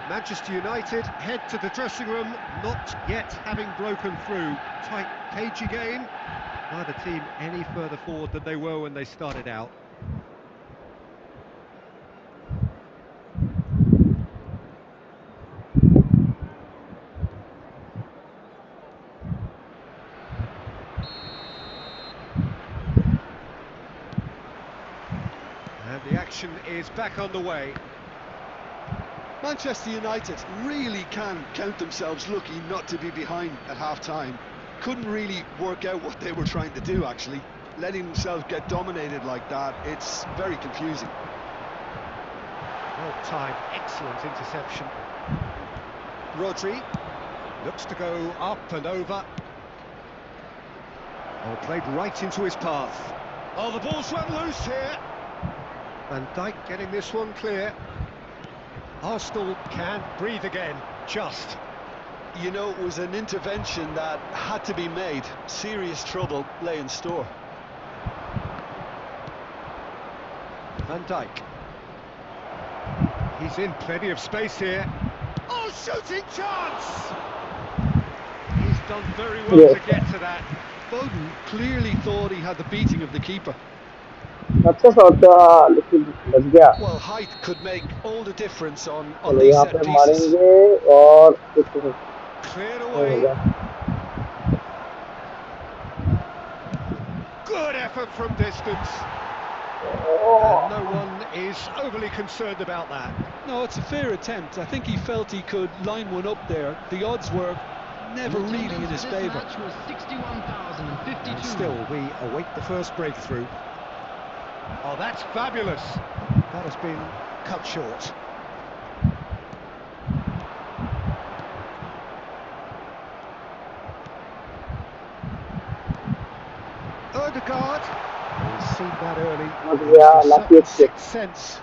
Manchester United head to the dressing room, not yet having broken through. Tight, cagey game. Neither team any further forward than they were when they started out. And the action is back on the way. Manchester United really can count themselves lucky not to be behind at half-time. Couldn't really work out what they were trying to do, actually. Letting themselves get dominated like that, it's very confusing. Well timed, excellent interception. Rodri looks to go up and over. Oh, played right into his path. Oh, the ball's run loose here. Van Dijk getting this one clear. Arsenal can breathe again, just. You know, it was an intervention that had to be made. Serious trouble lay in store. Van Dijk. He's in plenty of space here. Oh, shooting chance! He's done very well to get to that. Foden clearly thought he had the beating of the keeper. अच्छा shot था लेकिन लग गया। Well, height could make all the difference on चलो these यहाँ set पे pieces. मारेंगे और Cleared हो away. गया। Good effort from distance. And no one is overly concerned about that. No, it's a fair attempt. I think he felt he could line one up there. The odds were never really in his favour. This match was 61,052. And still, we await the first breakthrough. Oh, that's fabulous. That has been cut short. Odegaard. He's seen that early. Yeah, It's a lucky certain escape. sixth sense.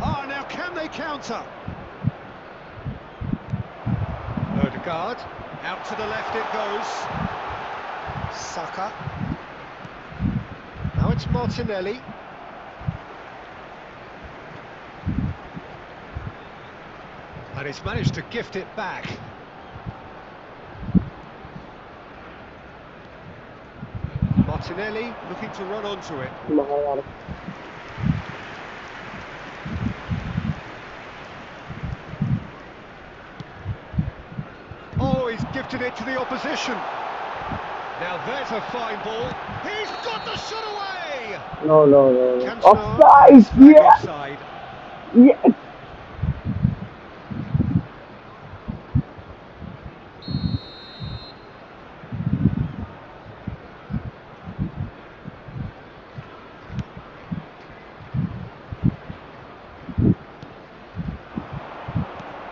Oh, now can they counter? Odegaard. Out to the left it goes. Saka. Now it's Martinelli. And he's managed to gift it back. Martinelli looking to run onto it. Oh, he's gifted it to the opposition. Now there's a fine ball. He's got the shot away! No. Cantona Offside, is flag yeah. offside. Yes.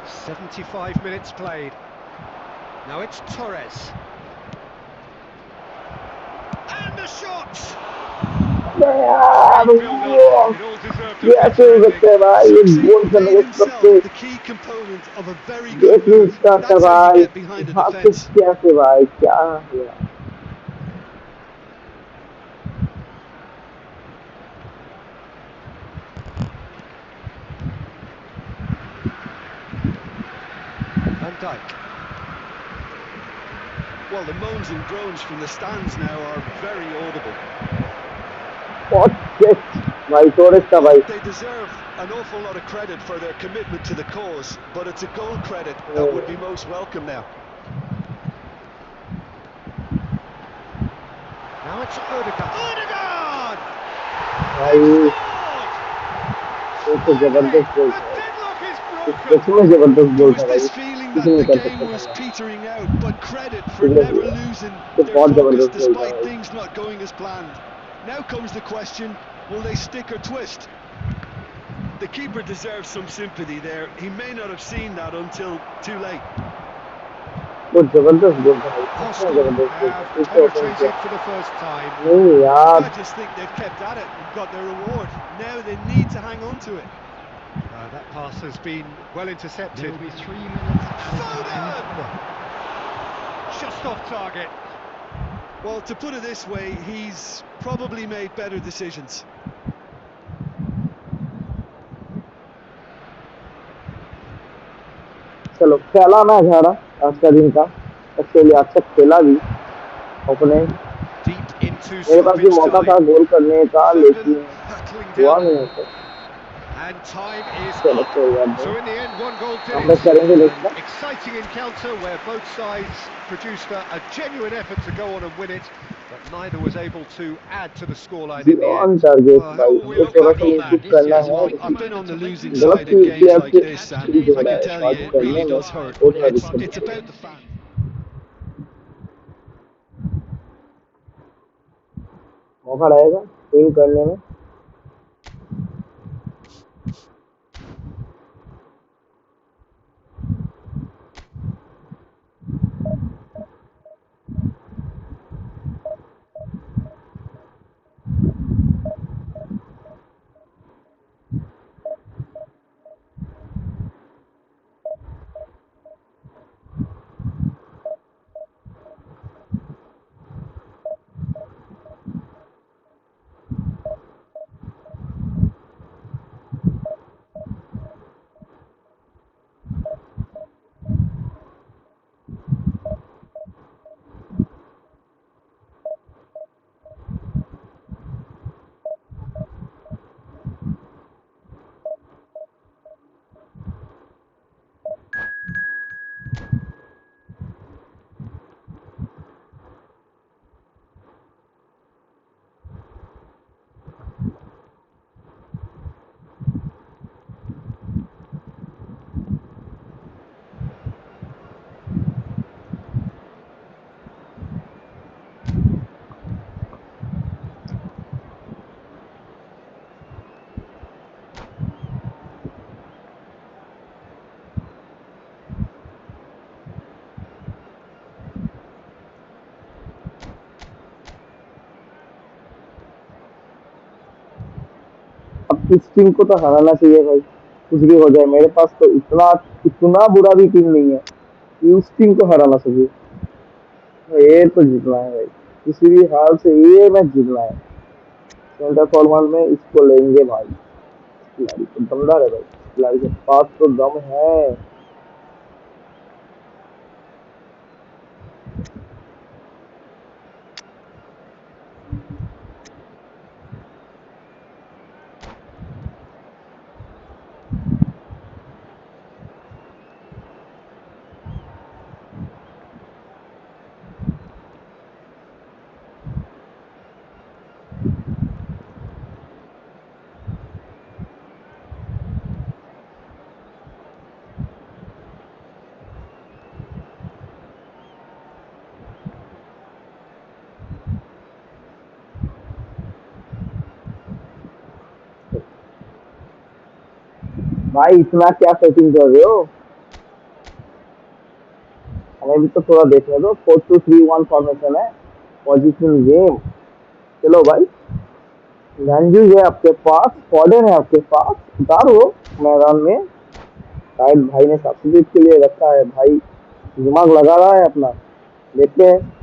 .75 minutes played. Now it's Torres. And the shot! Yeah, It all deserved a yes, better it was ending. भाई गोल करने Made के himself सबसे the key component of a very good एक move. Start That's how भाई you get behind the हाथ से defence. कैसे भाई क्या हुआ Van Dijk. Well, the moans and groans from the stands now are very audible. बहुत shit भाई टोरेस का भाई They deserve an awful lot of credit for their commitment to the cause, but it's a goal credit that would be most welcome now. Now it's Odegaard. Odegaard! भाई Scored! एक जबरदस्त गोल The था deadlock is इस broken. Match में जबरदस्त There goal was था भाई this feeling किसी that नहीं the कर game सकता was था petering out, but credit for किसी never ने losing ये their बहुत focus जबरदस्त गोल था despite भाई things not going as planned. Now comes the question, will they stick or twist? The keeper deserves some sympathy there. He may not have seen that until too late. वो जबरदस्त गोल था भाई, सच में Arsenal जबरदस्त गोल था, have फिर से open किया। penetrated for the first time. नहीं यार, I just think they've kept at it and got their reward. Now they need to hang on to it. That pass has been well intercepted. There will be 3 minutes added time. Foden! Just off target. Well, to put it this way, he's probably made better decisions. चलो खेला match हारा आज का दिन का, Australia अच्छा खेला भी ओपोनेंट। Deep into मेरे पास भी stoppage मौका था time. गोल करने का, Foden लेकिन hurtling हुआ down the नहीं wall. ऐसे। And time is चलो up. कोई बात So नहीं, in the end, one goal did हम लोग it. करेंगे An next. exciting encounter where both sides produced a genuine effort to go on and win it, but neither was able to add to the scoreline in the on end. Target Well, how भाई, will we ये look थोड़ा back सा on that? Improve करना This है। will Well, be I've been final on the to make losing the गलत side decision. in की games like आपसे this, and चीज हो I रहा can है, tell बात you, it करने really में does hurt. बहुत सारी It's चीजें। about the fans. मौका रहेगा विन करने में। अब इस टीम को तो हराना चाहिए भाई, कुछ भी हो जाए। मेरे पास तो इतना इतना बुरा भी टीम नहीं है कि उस टीम को हराना चाहिए। ये तो जीतना है भाई, किसी भी हाल से ये मैच जीतना है। सेंटर फॉरवर्ड में इसको लेंगे भाई, खिलाड़ी तो दमदार है भाई, खिलाड़ी के पास तो दम है। भाई इतना क्या सेटिंग कर रहे हो, हमें भी तो थोड़ा देखने दो। 4-2-3-1 फॉर्मेशन है, पोजीशन गेम। चलो भाई, गांजू है आपके पास, फॉर्डन है आपके पास, उतारो मैदान में। शायद भाई ने सब्सिट्यूट के लिए रखा है, भाई दिमाग लगा रहा है अपना, देखते हैं।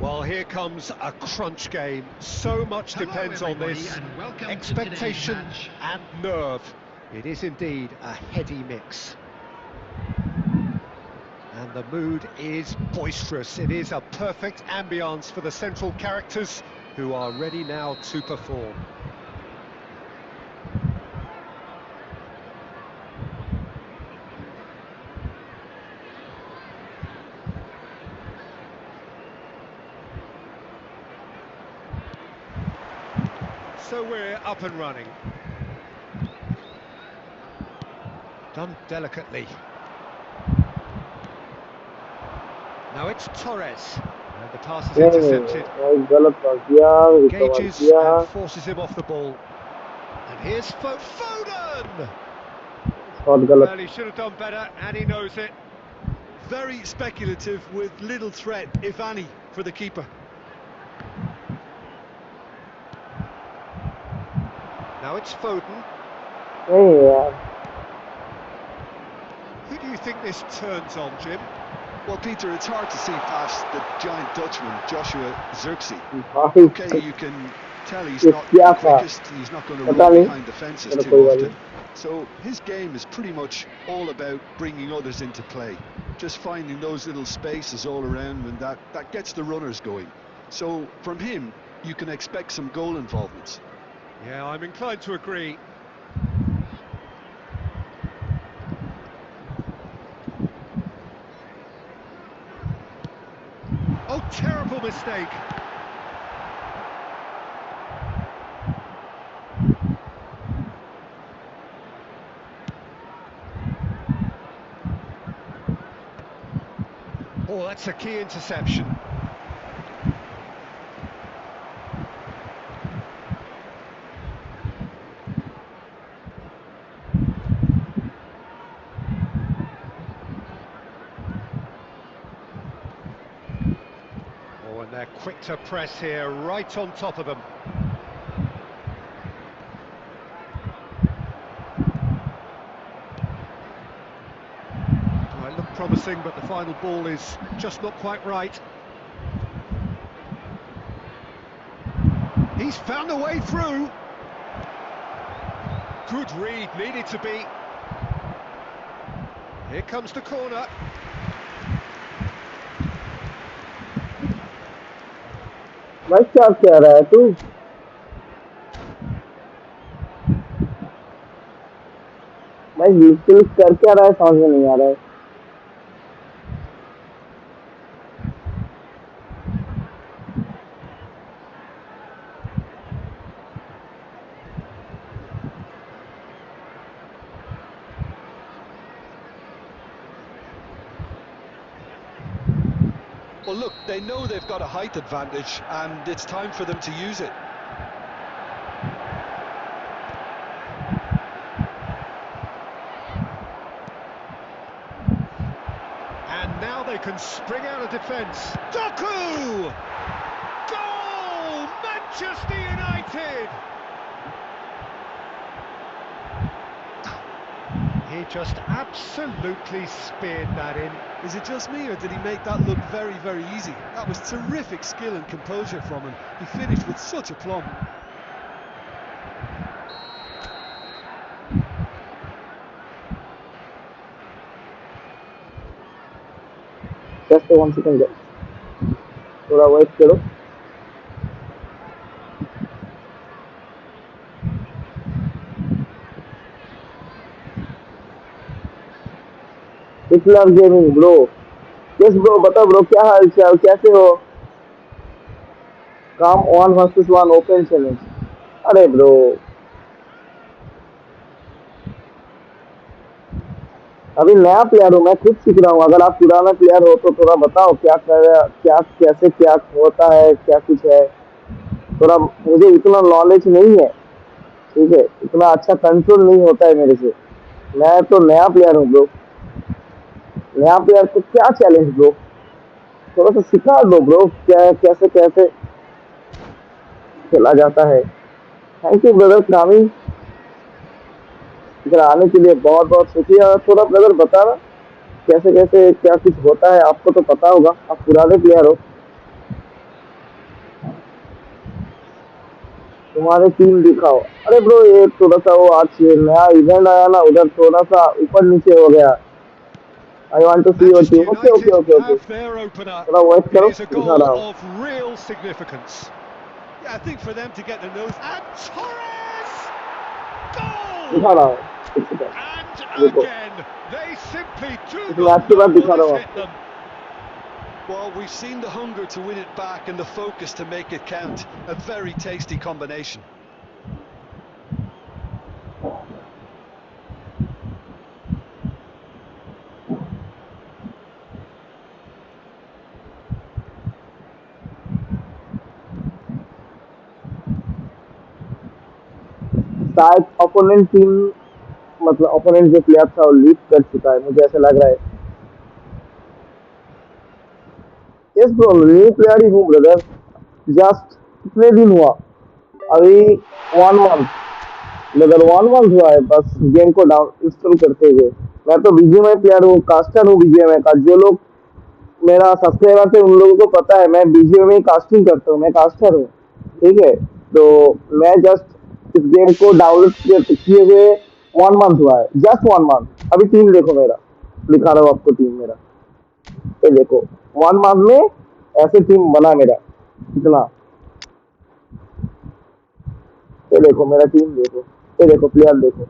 Well, here comes a crunch game. So much Hello depends on everybody this. and welcome to Expectation today's match. and nerve. It is indeed a heady mix. And the mood is boisterous. It is a perfect ambience for the central characters who are ready now to perform. so we're up and running. Done delicately. Now it's Torres. And the pass is intercepted. गलत पास दिया, recover Engages किया. and forces him off the ball. And here's Foden! बहुत गलत. Well, he should have done better, and he knows it. Very speculative with little threat, if any, for the keeper. Now it's Foden. नहीं यार. Who do you think this turns on, Jim? Well, Peter, it's hard to see past the giant Dutchman, Joshua Zirkzee. काफी. Okay, you can tell he's ये not क्या the था? quickest, he's not going to पता run नहीं. behind defences चलो too कोई बात often. नहीं. So his game is pretty much all about bringing others into play. Just finding those little spaces all around, and that gets the runners going. So from him, you can expect some goal involvements. Yeah, I'm inclined to agree. Oh, terrible mistake. Oh, that's a key interception. Oh, and they're quick to press here, right on top of them. Oh, it looked promising, but the final ball is just not quite right. He's found a way through. Good read, needed to be. Here comes the corner. भाई क्या कह रहा है तू? भाई बिल्कुल कर क्या रहा है समझ में नहीं आ रहा है. Well, look, they know they've got a height advantage, and it's time for them to use it. And now they can spring out of defence. Doku! Goal! Manchester United! He just absolutely speared that in. Is it just me, or did he make that look very, very easy? That was terrific skill and composure from him. He finished with such aplomb. Just 1 second. थोड़ा wait करो. It's love gaming, bro. Yes, bro. बता bro क्या हाल चाल, कैसे हो? Come on versus one open challenge. अरे bro. अभी नया प्लेयर हूँ, मैं खुद सीख रहा हूँ. अगर आप पुराना प्लेयर हो तो थोड़ा बताओ क्या क्या कैसे क्या होता है, क्या कुछ है. थोड़ा मुझे इतना नॉलेज नहीं है, ठीक है. इतना अच्छा कंट्रोल नहीं होता है मेरे से. मैं तो नया प्लेयर हूँ ब्रो. नया प्लेयर को क्या चैलेंज ब्रो? थोड़ा सा सिखा दो ब्रो, क्या कैसे कैसे खेला जाता है. थैंक यू ब्रदर कामी, इधर आने के लिए बहुत बहुत शुक्रिया. थोड़ा ब्रदर बताना कैसे कैसे क्या कुछ होता है. आपको तो पता होगा, आप पुराने प्लेयर हो. तुम्हारे टीम दिखाओ. अरे ब्रो ये थोड़ा सा वो आज नया इवेंट आया ना, उधर थोड़ा सा ऊपर नीचे हो गया. I want to see your Manchester team. Okay okay okay United okay. have their opener. थोड़ा वेट It करो, is a दिखा goal रहा हूँ. of real significance. Yeah, I think for them to get the nose... And Torres! Goal! दिखा रहा हूँ. एक second. And रुको. again, they simply do इस not मैच के know बाद दिखा what रहा has हूँ hit आपको. them. Well, we've seen the hunger to win it back and the focus to make it count. A very tasty combination. शायद opponent team, मतलब opponent जो प्लेयर था वो लीड कर चुका है, मुझे ऐसा लग रहा है। यस ब्रो, न्यू प्लेयर ही हूँ ब्रदर, जस्ट कितने दिन हुआ, अभी 1 मंथ ब्रदर, 1 मंथ हुआ है बस गेम को डाउन इंस्टॉल करते हुए। मैं तो बीजीएमआई प्लेयर हूँ, कास्टर हूँ बीजीएमआई का। जो लोग मेरा सब्सक्राइबर थे उन लोगों को पता है मैं बीजीएमआई कास्टिंग करता हूँ, मैं कास्टर हूँ, ठीक है। तो मैं जस्ट इस गेम को डाउनलोड किए हुए 1 मंथ हुआ है, जस्ट 1 मंथ। अभी टीम देखो मेरा, दिखा रहा हूँ आपको टीम मेरा, ये देखो 1 मंथ में ऐसे टीम बना मेरा इतना। ये देखो मेरा टीम देखो, ये देखो प्लेयर देखो,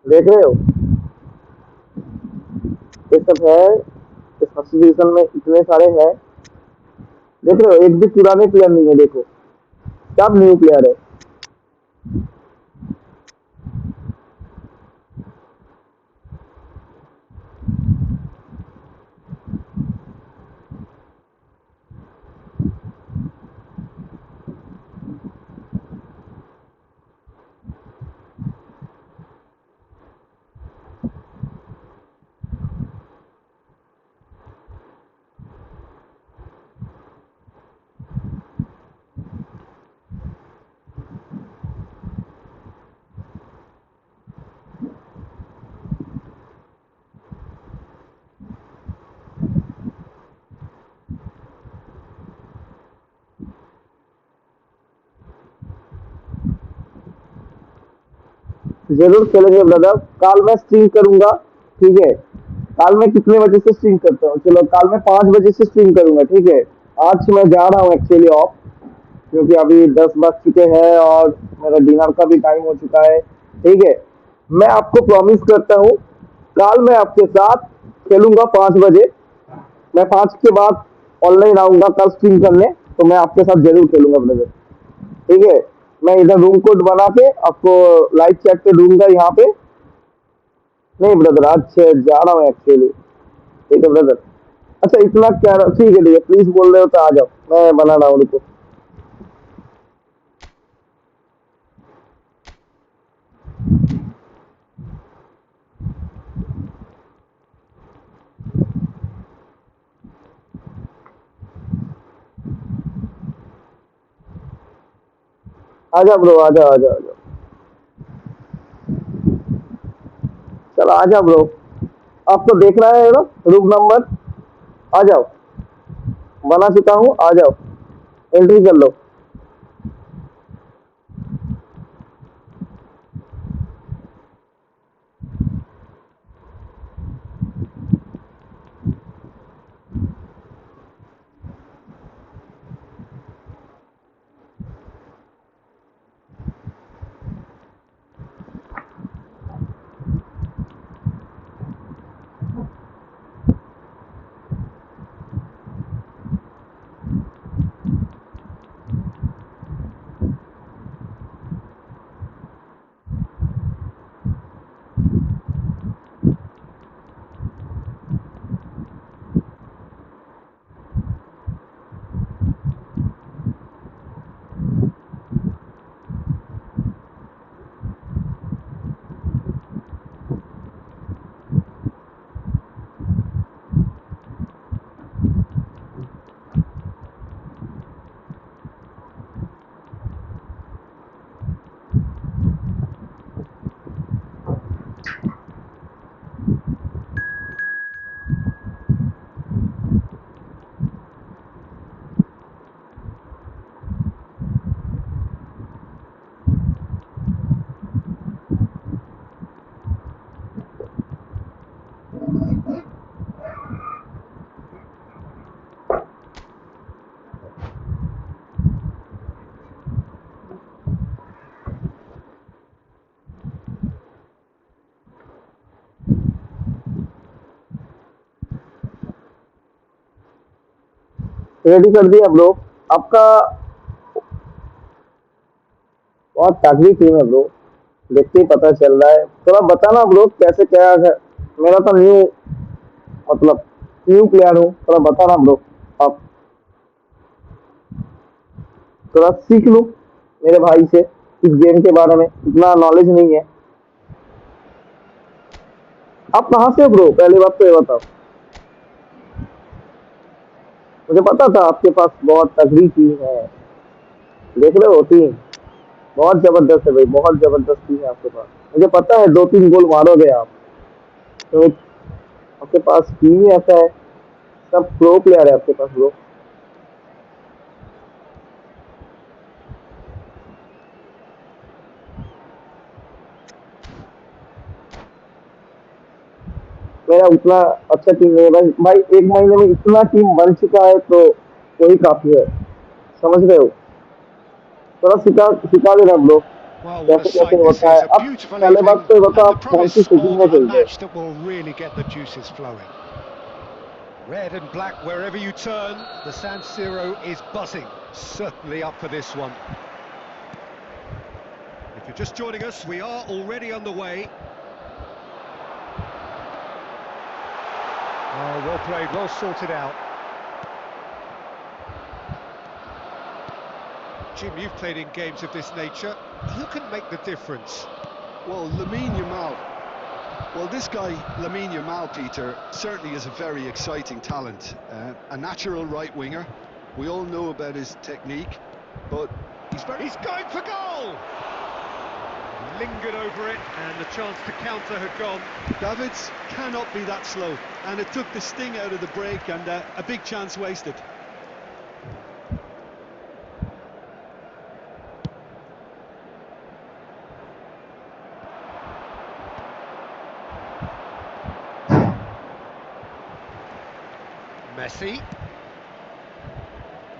देख रहे हो, ये सब है इस फर्स्ट डिवीजन में, इतने सारे हैं, देख रहे हो, एक भी पुराने प्लेयर नहीं है, देखो सब न्यू प्लेयर है। जरूर खेलेंगे ब्रदर, कल मैं स्ट्रीम करूंगा, ठीक है। कल मैं कितने बजे से स्ट्रीम करता हूँ, चलो कल मैं 5 बजे से स्ट्रीम करूंगा, ठीक है। आज मैं जा रहा हूँ एक्चुअली ऑफ, क्योंकि अभी 10 बज चुके हैं और मेरा डिनर का भी टाइम हो चुका है, ठीक है। मैं आपको प्रॉमिस करता हूँ कल मैं आपके साथ खेलूंगा 5 बजे। मैं 5 के बाद ऑनलाइन आऊंगा कल स्ट्रीम करने, तो मैं आपके साथ जरूर खेलूंगा ब्रदर, ठीक है। मैं इधर रूम कोड बना के आपको लाइव चैट पे दूंगा यहाँ पे। नहीं ब्रदर, आज से जा रहा हूँ एक्चुअली, ठीक है ब्रदर। अच्छा इतना क्या, ठीक है ठीक है, प्लीज बोल रहे हो तो आ जाओ, मैं बना रहा हूँ, रुको। आ जाओ ब्रो, आ जाओ आ जाओ आ जाओ, चलो आ जाओ ब्रो। आपको देख रहा है ना रूम नंबर, आ जाओ, बना चुका हूँ, आ जाओ, एंट्री कर लो। रेडी कर दिया ब्रो आपका, बहुत तगड़ी टीम है ब्रो, देख के ही पता चल रहा है। थोड़ा बताना ब्रो कैसे क्या है, मेरा तो न्यू, मतलब न्यू प्लेयर हूँ, थोड़ा बताना ब्रो आप, थोड़ा सीख लूँ मेरे भाई से। इस गेम के बारे में इतना नॉलेज नहीं है। आप कहाँ से हो ब्रो, पहली बात तो ये बताओ। मुझे पता था आपके पास बहुत तगड़ी टीम है, देख रहे हो टीम बहुत जबरदस्त है भाई, बहुत जबरदस्त टीम है आपके पास। मुझे पता है 2-3 गोल मारोगे आप, तो आपके पास टीम ही ऐसा है, सब प्रो प्लेयर है आपके पास ब्रो। मेरा उतना अच्छा टीम नहीं है भाई, भाई 1 महीने में इतना टीम बन चुका है तो वही काफी है, समझ रहे हो। थोड़ा सिखा सिखा देना ब्रो, Well, what a कैसे कैसे sight this होता है। is. A अब beautiful पहले बात evening तो ये बताओ and the आप कौन सी promise सिटी of में a खेलते हो। match that will really get the juices flowing. Red and black wherever you turn, the San Siro is buzzing. Certainly up for this one. If you're just joining us, we are already underway. Oh, well played, well sorted out. Jim, you've played in games of this nature. Who can make the difference? Well, Lamine Yamal. Well, this guy, Lamine Yamal, Peter, certainly is a very exciting talent. A natural right winger. We all know about his technique, but he's going for goal! Lingered over it, and the chance to counter had gone. Davids cannot be that slow, and it took the sting out of the break, and a big chance wasted. Messi.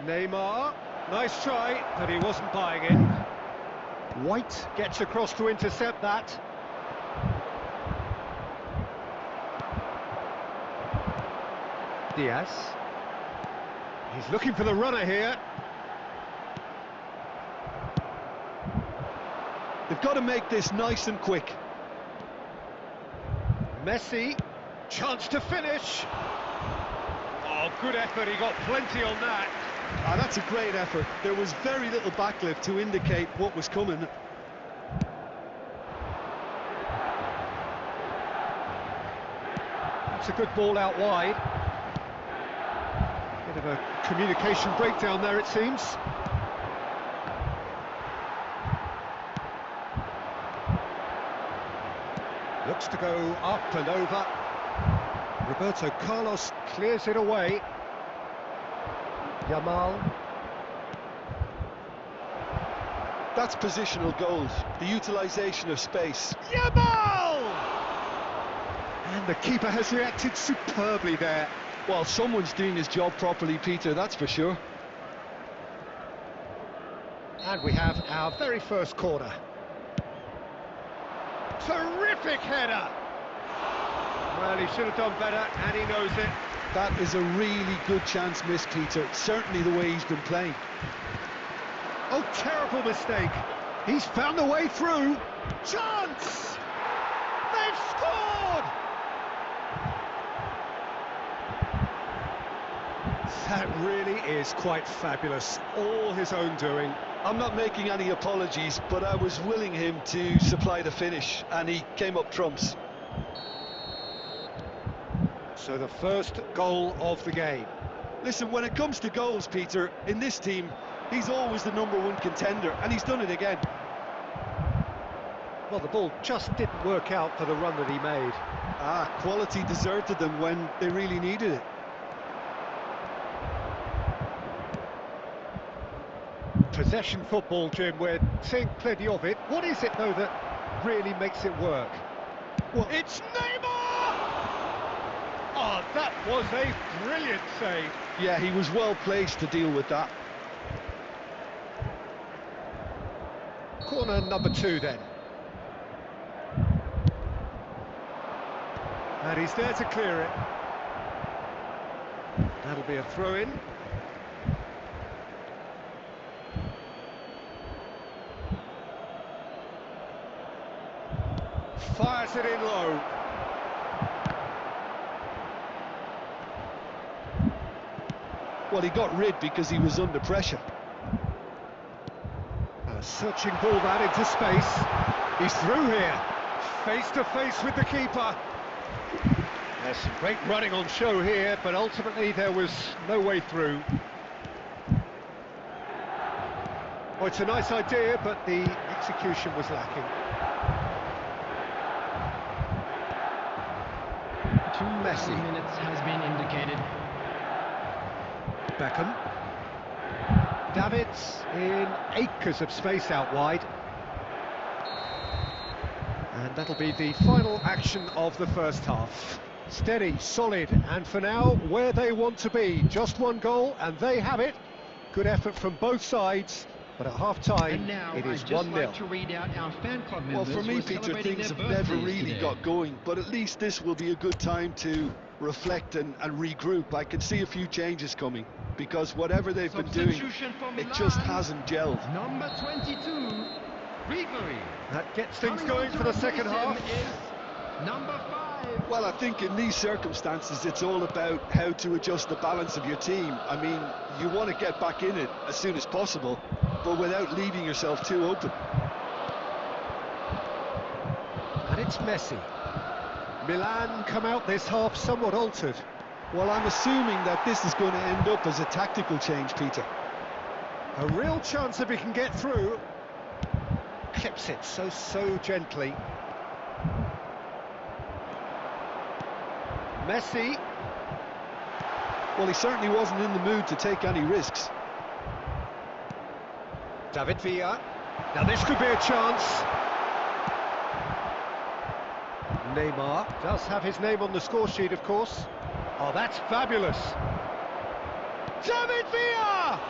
Neymar. Nice try, but he wasn't buying it. White gets across to intercept that. Diaz. He's looking for the runner here. They've got to make this nice and quick. Messi. Chance to finish. Oh, good effort, he got plenty on that. Ah, that's a great effort. There was very little backlift to indicate what was coming. That's a good ball out wide. Bit of a communication breakdown there, it seems. Looks to go up and over. Roberto Carlos clears it away. Yamal. That's positional goals, the utilisation of space. Yamal! And the keeper has reacted superbly there. Well, someone's doing his job properly, Peter, that's for sure. And we have our very first corner. Terrific header! Well, he should have done better, and he knows it. That is a really good chance missed, Peter. Certainly the way he's been playing. Oh, terrible mistake. He's found the way through. Chance! They've scored! That really is quite fabulous. All his own doing. I'm not making any apologies, but I was willing him to supply the finish, and he came up trumps. So the first goal of the game. Listen, when it comes to goals, Peter, in this team, he's always the #1 contender, and he's done it again. Well, the ball just didn't work out for the run that he made. Ah, quality deserted them when they really needed it. Possession football, Jim, we're seeing plenty of it. What is it, though, that really makes it work? Well, It's Neymar! Oh, that was a brilliant save. yeah, he was well placed to deal with that. Corner number 2, then. And he's there to clear it. That'll be a throw-in. Fires it in low. Well, he got rid because he was under pressure. Searching ball that into space. He's through here. Face to face with the keeper. There's some great running on show here, but ultimately there was no way through. Oh, it's a nice idea, but the execution was lacking. 2 Messi. minutes has been indicated. Beckham. Davids in acres of space out wide. And that'll be the final action of the first half. Steady, solid, and for now, where they want to be. Just one goal, and they have it. Good effort from both sides, but at half-time, And now it is I'd just 1-0. like to read out our fan club Well, members for who me, are Peter, celebrating things their have never birthdays really today. got going, but at least this will be a good time to reflect and regroup. I can see a few changes coming, because whatever they've been doing, Substitution for it just Milan. hasn't gelled. Number 22, Ribery. That gets things Coming going on to for the second replace him half. is number 5. Well, I think in these circumstances, it's all about how to adjust the balance of your team. I mean, you want to get back in it as soon as possible, but without leaving yourself too open. And it's Messi. Milan come out this half somewhat altered. Well, I'm assuming that this is going to end up as a tactical change, Peter. A real chance if he can get through. Clips it so gently. Messi. Well, he certainly wasn't in the mood to take any risks. David Villa. Now this could be a chance. Neymar does have his name on the score sheet, of course. Oh, that's fabulous. David Villa!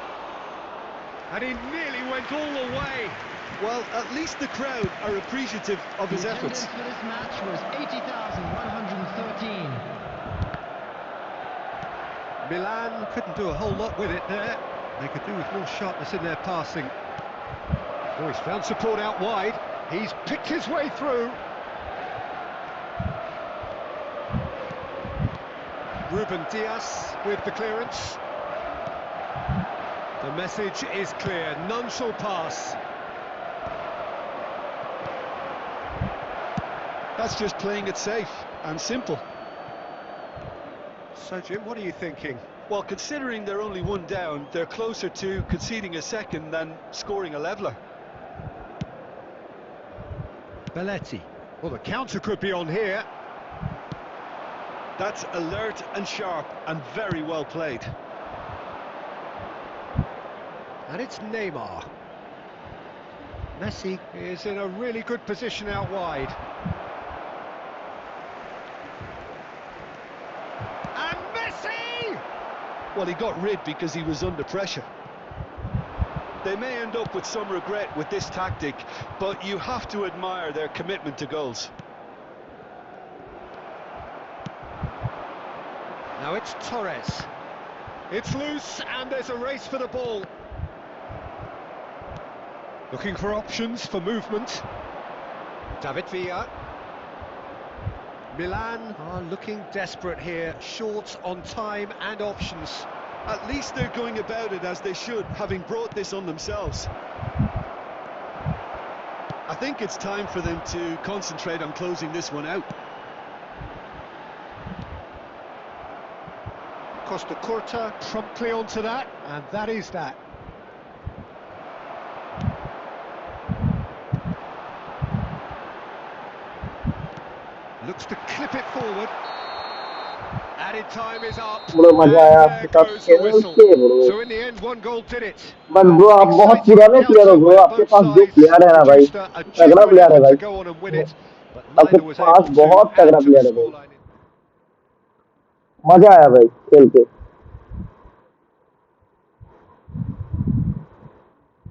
And he nearly went all the way. Well, at least the crowd are appreciative of his The efforts. attendance for this match was 80,113. Milan couldn't do a whole lot with it there. They could do with more sharpness in their passing. Oh, he's found support out wide. He's picked his way through. Ruben Dias with the clearance. The message is clear, none shall pass. That's just playing it safe and simple. So, Jim, what are you thinking? Well, considering they're only one down, they're closer to conceding a second than scoring a leveller. Belletti. Well, the counter could be on here. That's alert and sharp and very well played. And it's Neymar. Messi is in a really good position out wide. And Messi! Well, he got rid because he was under pressure. They may end up with some regret with this tactic, but you have to admire their commitment to goals. Now it's Torres. It's loose and there's a race for the ball. Looking for options for movement. David Villa. Milan are looking desperate here, short on time and options. At least they're going about it as they should, having brought this on themselves. I think it's time for them to concentrate on closing this one out. Costa Curta promptly onto that, and that is that. Looks to clip it forward. Added time is up. बड़ा मजा आया आपके And साथ there goes the खेल whistle. के bro So in the end, one goal did it. बस bro आप बहुत पुराने प्लेयर हो ब्रो आपके पास जो प्लेयर है ना भाई तगड़ा प्लेयर है भाई To go on and win it, but आपके neither was pass able to बहुत add तगड़ा to the प्लेयर है भाई scoreline. मजा आया भाई खेल के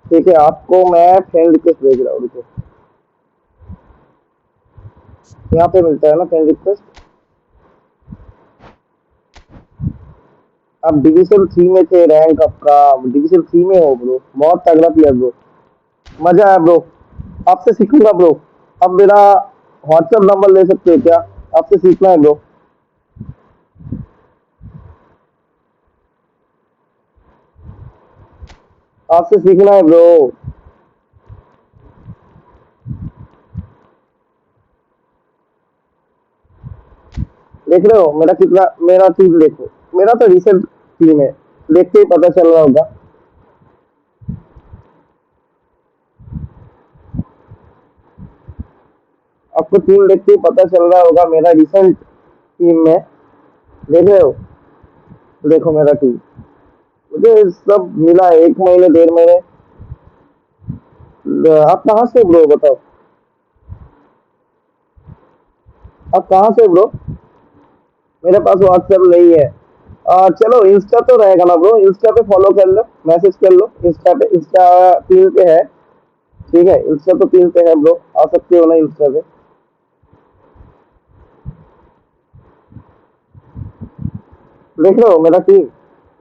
ठीक है आपको मैं फ्रेंड रिक्वेस्ट भेज रहा हूँ रुको यहाँ पे मिलता है ना फ्रेंड रिक्वेस्ट आप डिवीजन 3 में थे रैंक आपका डिवीजन 3 में हो ब्रो बहुत तगड़ा प्लेयर ब्रो मजा आया ब्रो आपसे सीखूंगा ब्रो अब मेरा व्हाट्सएप नंबर ले सकते हो क्या आपसे सीखना है ब्रो आपसे सीखना है ब्रो देख रहे हो मेरा कितना, मेरा टीम देखो, मेरा तो रिसेंट टीम है, देख के ही पता चल रहा होगा। आपको टीम देख के ही पता चल रहा होगा मेरा रिसेंट टीम में, देख रहे हो, देखो मेरा टीम, मुझे सब मिला है 1 महीने 1.5 महीने। आप कहाँ से ब्रो बताओ, आप कहाँ से ब्रो? मेरे पास व्हाट्सएप नहीं है। चलो इंस्टा तो रहेगा ना ब्रो, इंस्टा पे फॉलो कर लो, मैसेज कर लो इंस्टा पे, इंस्टा टीम पे है, ठीक है, इंस्टा तो टीम पे है ब्रो, आ सकते हो ना इंस्टा पे। देख रहे हो मेरा टीम,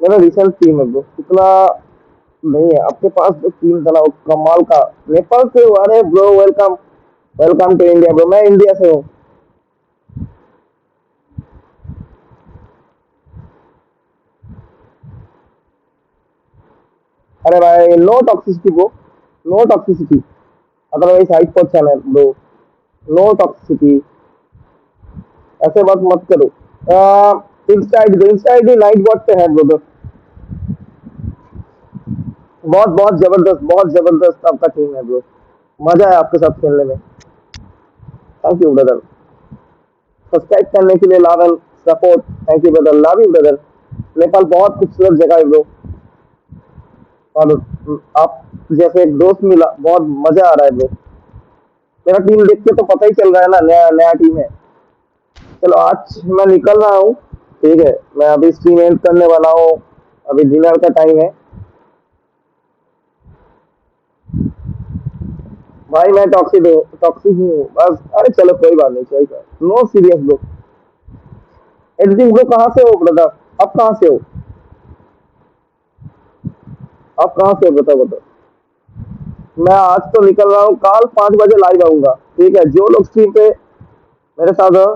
मेरा रिसेंट टीम है ब्रो, इतना नहीं है आपके पास जो टीम था ना वो कमाल का। नेपाल से हो, अरे bro welcome, welcome to India bro, मैं इंडिया से हूँ। अरे भाई no toxicity bro, no toxicity, otherwise height for channel bro, no toxicity, ऐसे बात मत करो। इंस्टा आईडी दो, इंस्टा आईडी नाइट बॉट पे है ब्रो, बहुत बहुत जबरदस्त आपका टीम है ब्रो, मजा है आपके साथ खेलने में। थैंक यू ब्रदर, सब्सक्राइब करने के लिए लावन, support, thank you brother, love you brother. Nepal बहुत खूबसूरत जगह है ब्रो, और आप जैसे एक दोस्त मिला, बहुत मजा आ रहा है ब्रो। मेरा टीम देख के तो पता ही चल रहा है ना, नया नया टीम है। चलो आज मैं निकल रहा हूँ, ठीक है, मैं अभी स्ट्रीम एंड करने वाला हूँ, अभी डिनर का टाइम है। भाई मैं टॉक्सिक हूँ, टॉक्सिक ही हूँ बस, अरे चलो कोई बात नहीं, कोई बात no serious bro. Editing bro कहाँ से हो ब्रदर, आप कहाँ से हो, आप कहाँ से हो बताओ बताओ। मैं आज तो निकल रहा हूँ, कल 5 बजे लाइव आऊंगा, ठीक है, जो लोग स्ट्रीम पे मेरे साथ हो,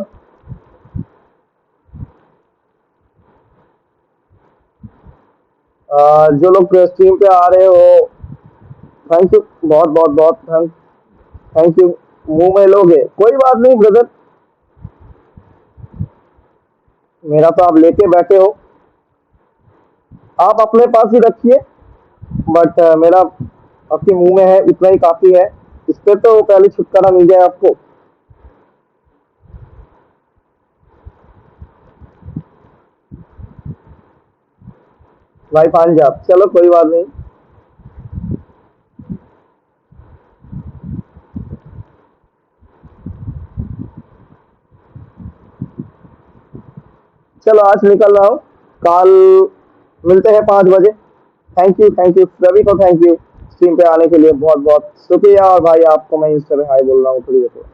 जो लोग स्ट्रीम पे आ रहे हो, थैंक यू, बहुत बहुत बहुत थैंक यू। मुंह में लोगे कोई बात नहीं ब्रदर, मेरा तो आप लेके बैठे हो, आप अपने पास ही रखिए, बट मेरा आपके मुंह में है, इतना ही काफी है, इस पे तो पहले छुटकारा मिल जाए आपको। भाई पांजाब, चलो कोई बात नहीं। चलो आज निकल रहा हूँ, कल मिलते हैं 5 बजे। थैंक यू सभी को, थैंक यू स्ट्रीम पे आने के लिए, बहुत बहुत शुक्रिया। और भाई आपको मैं इंस्टा पे हाई बोल रहा हूँ, थोड़ी देर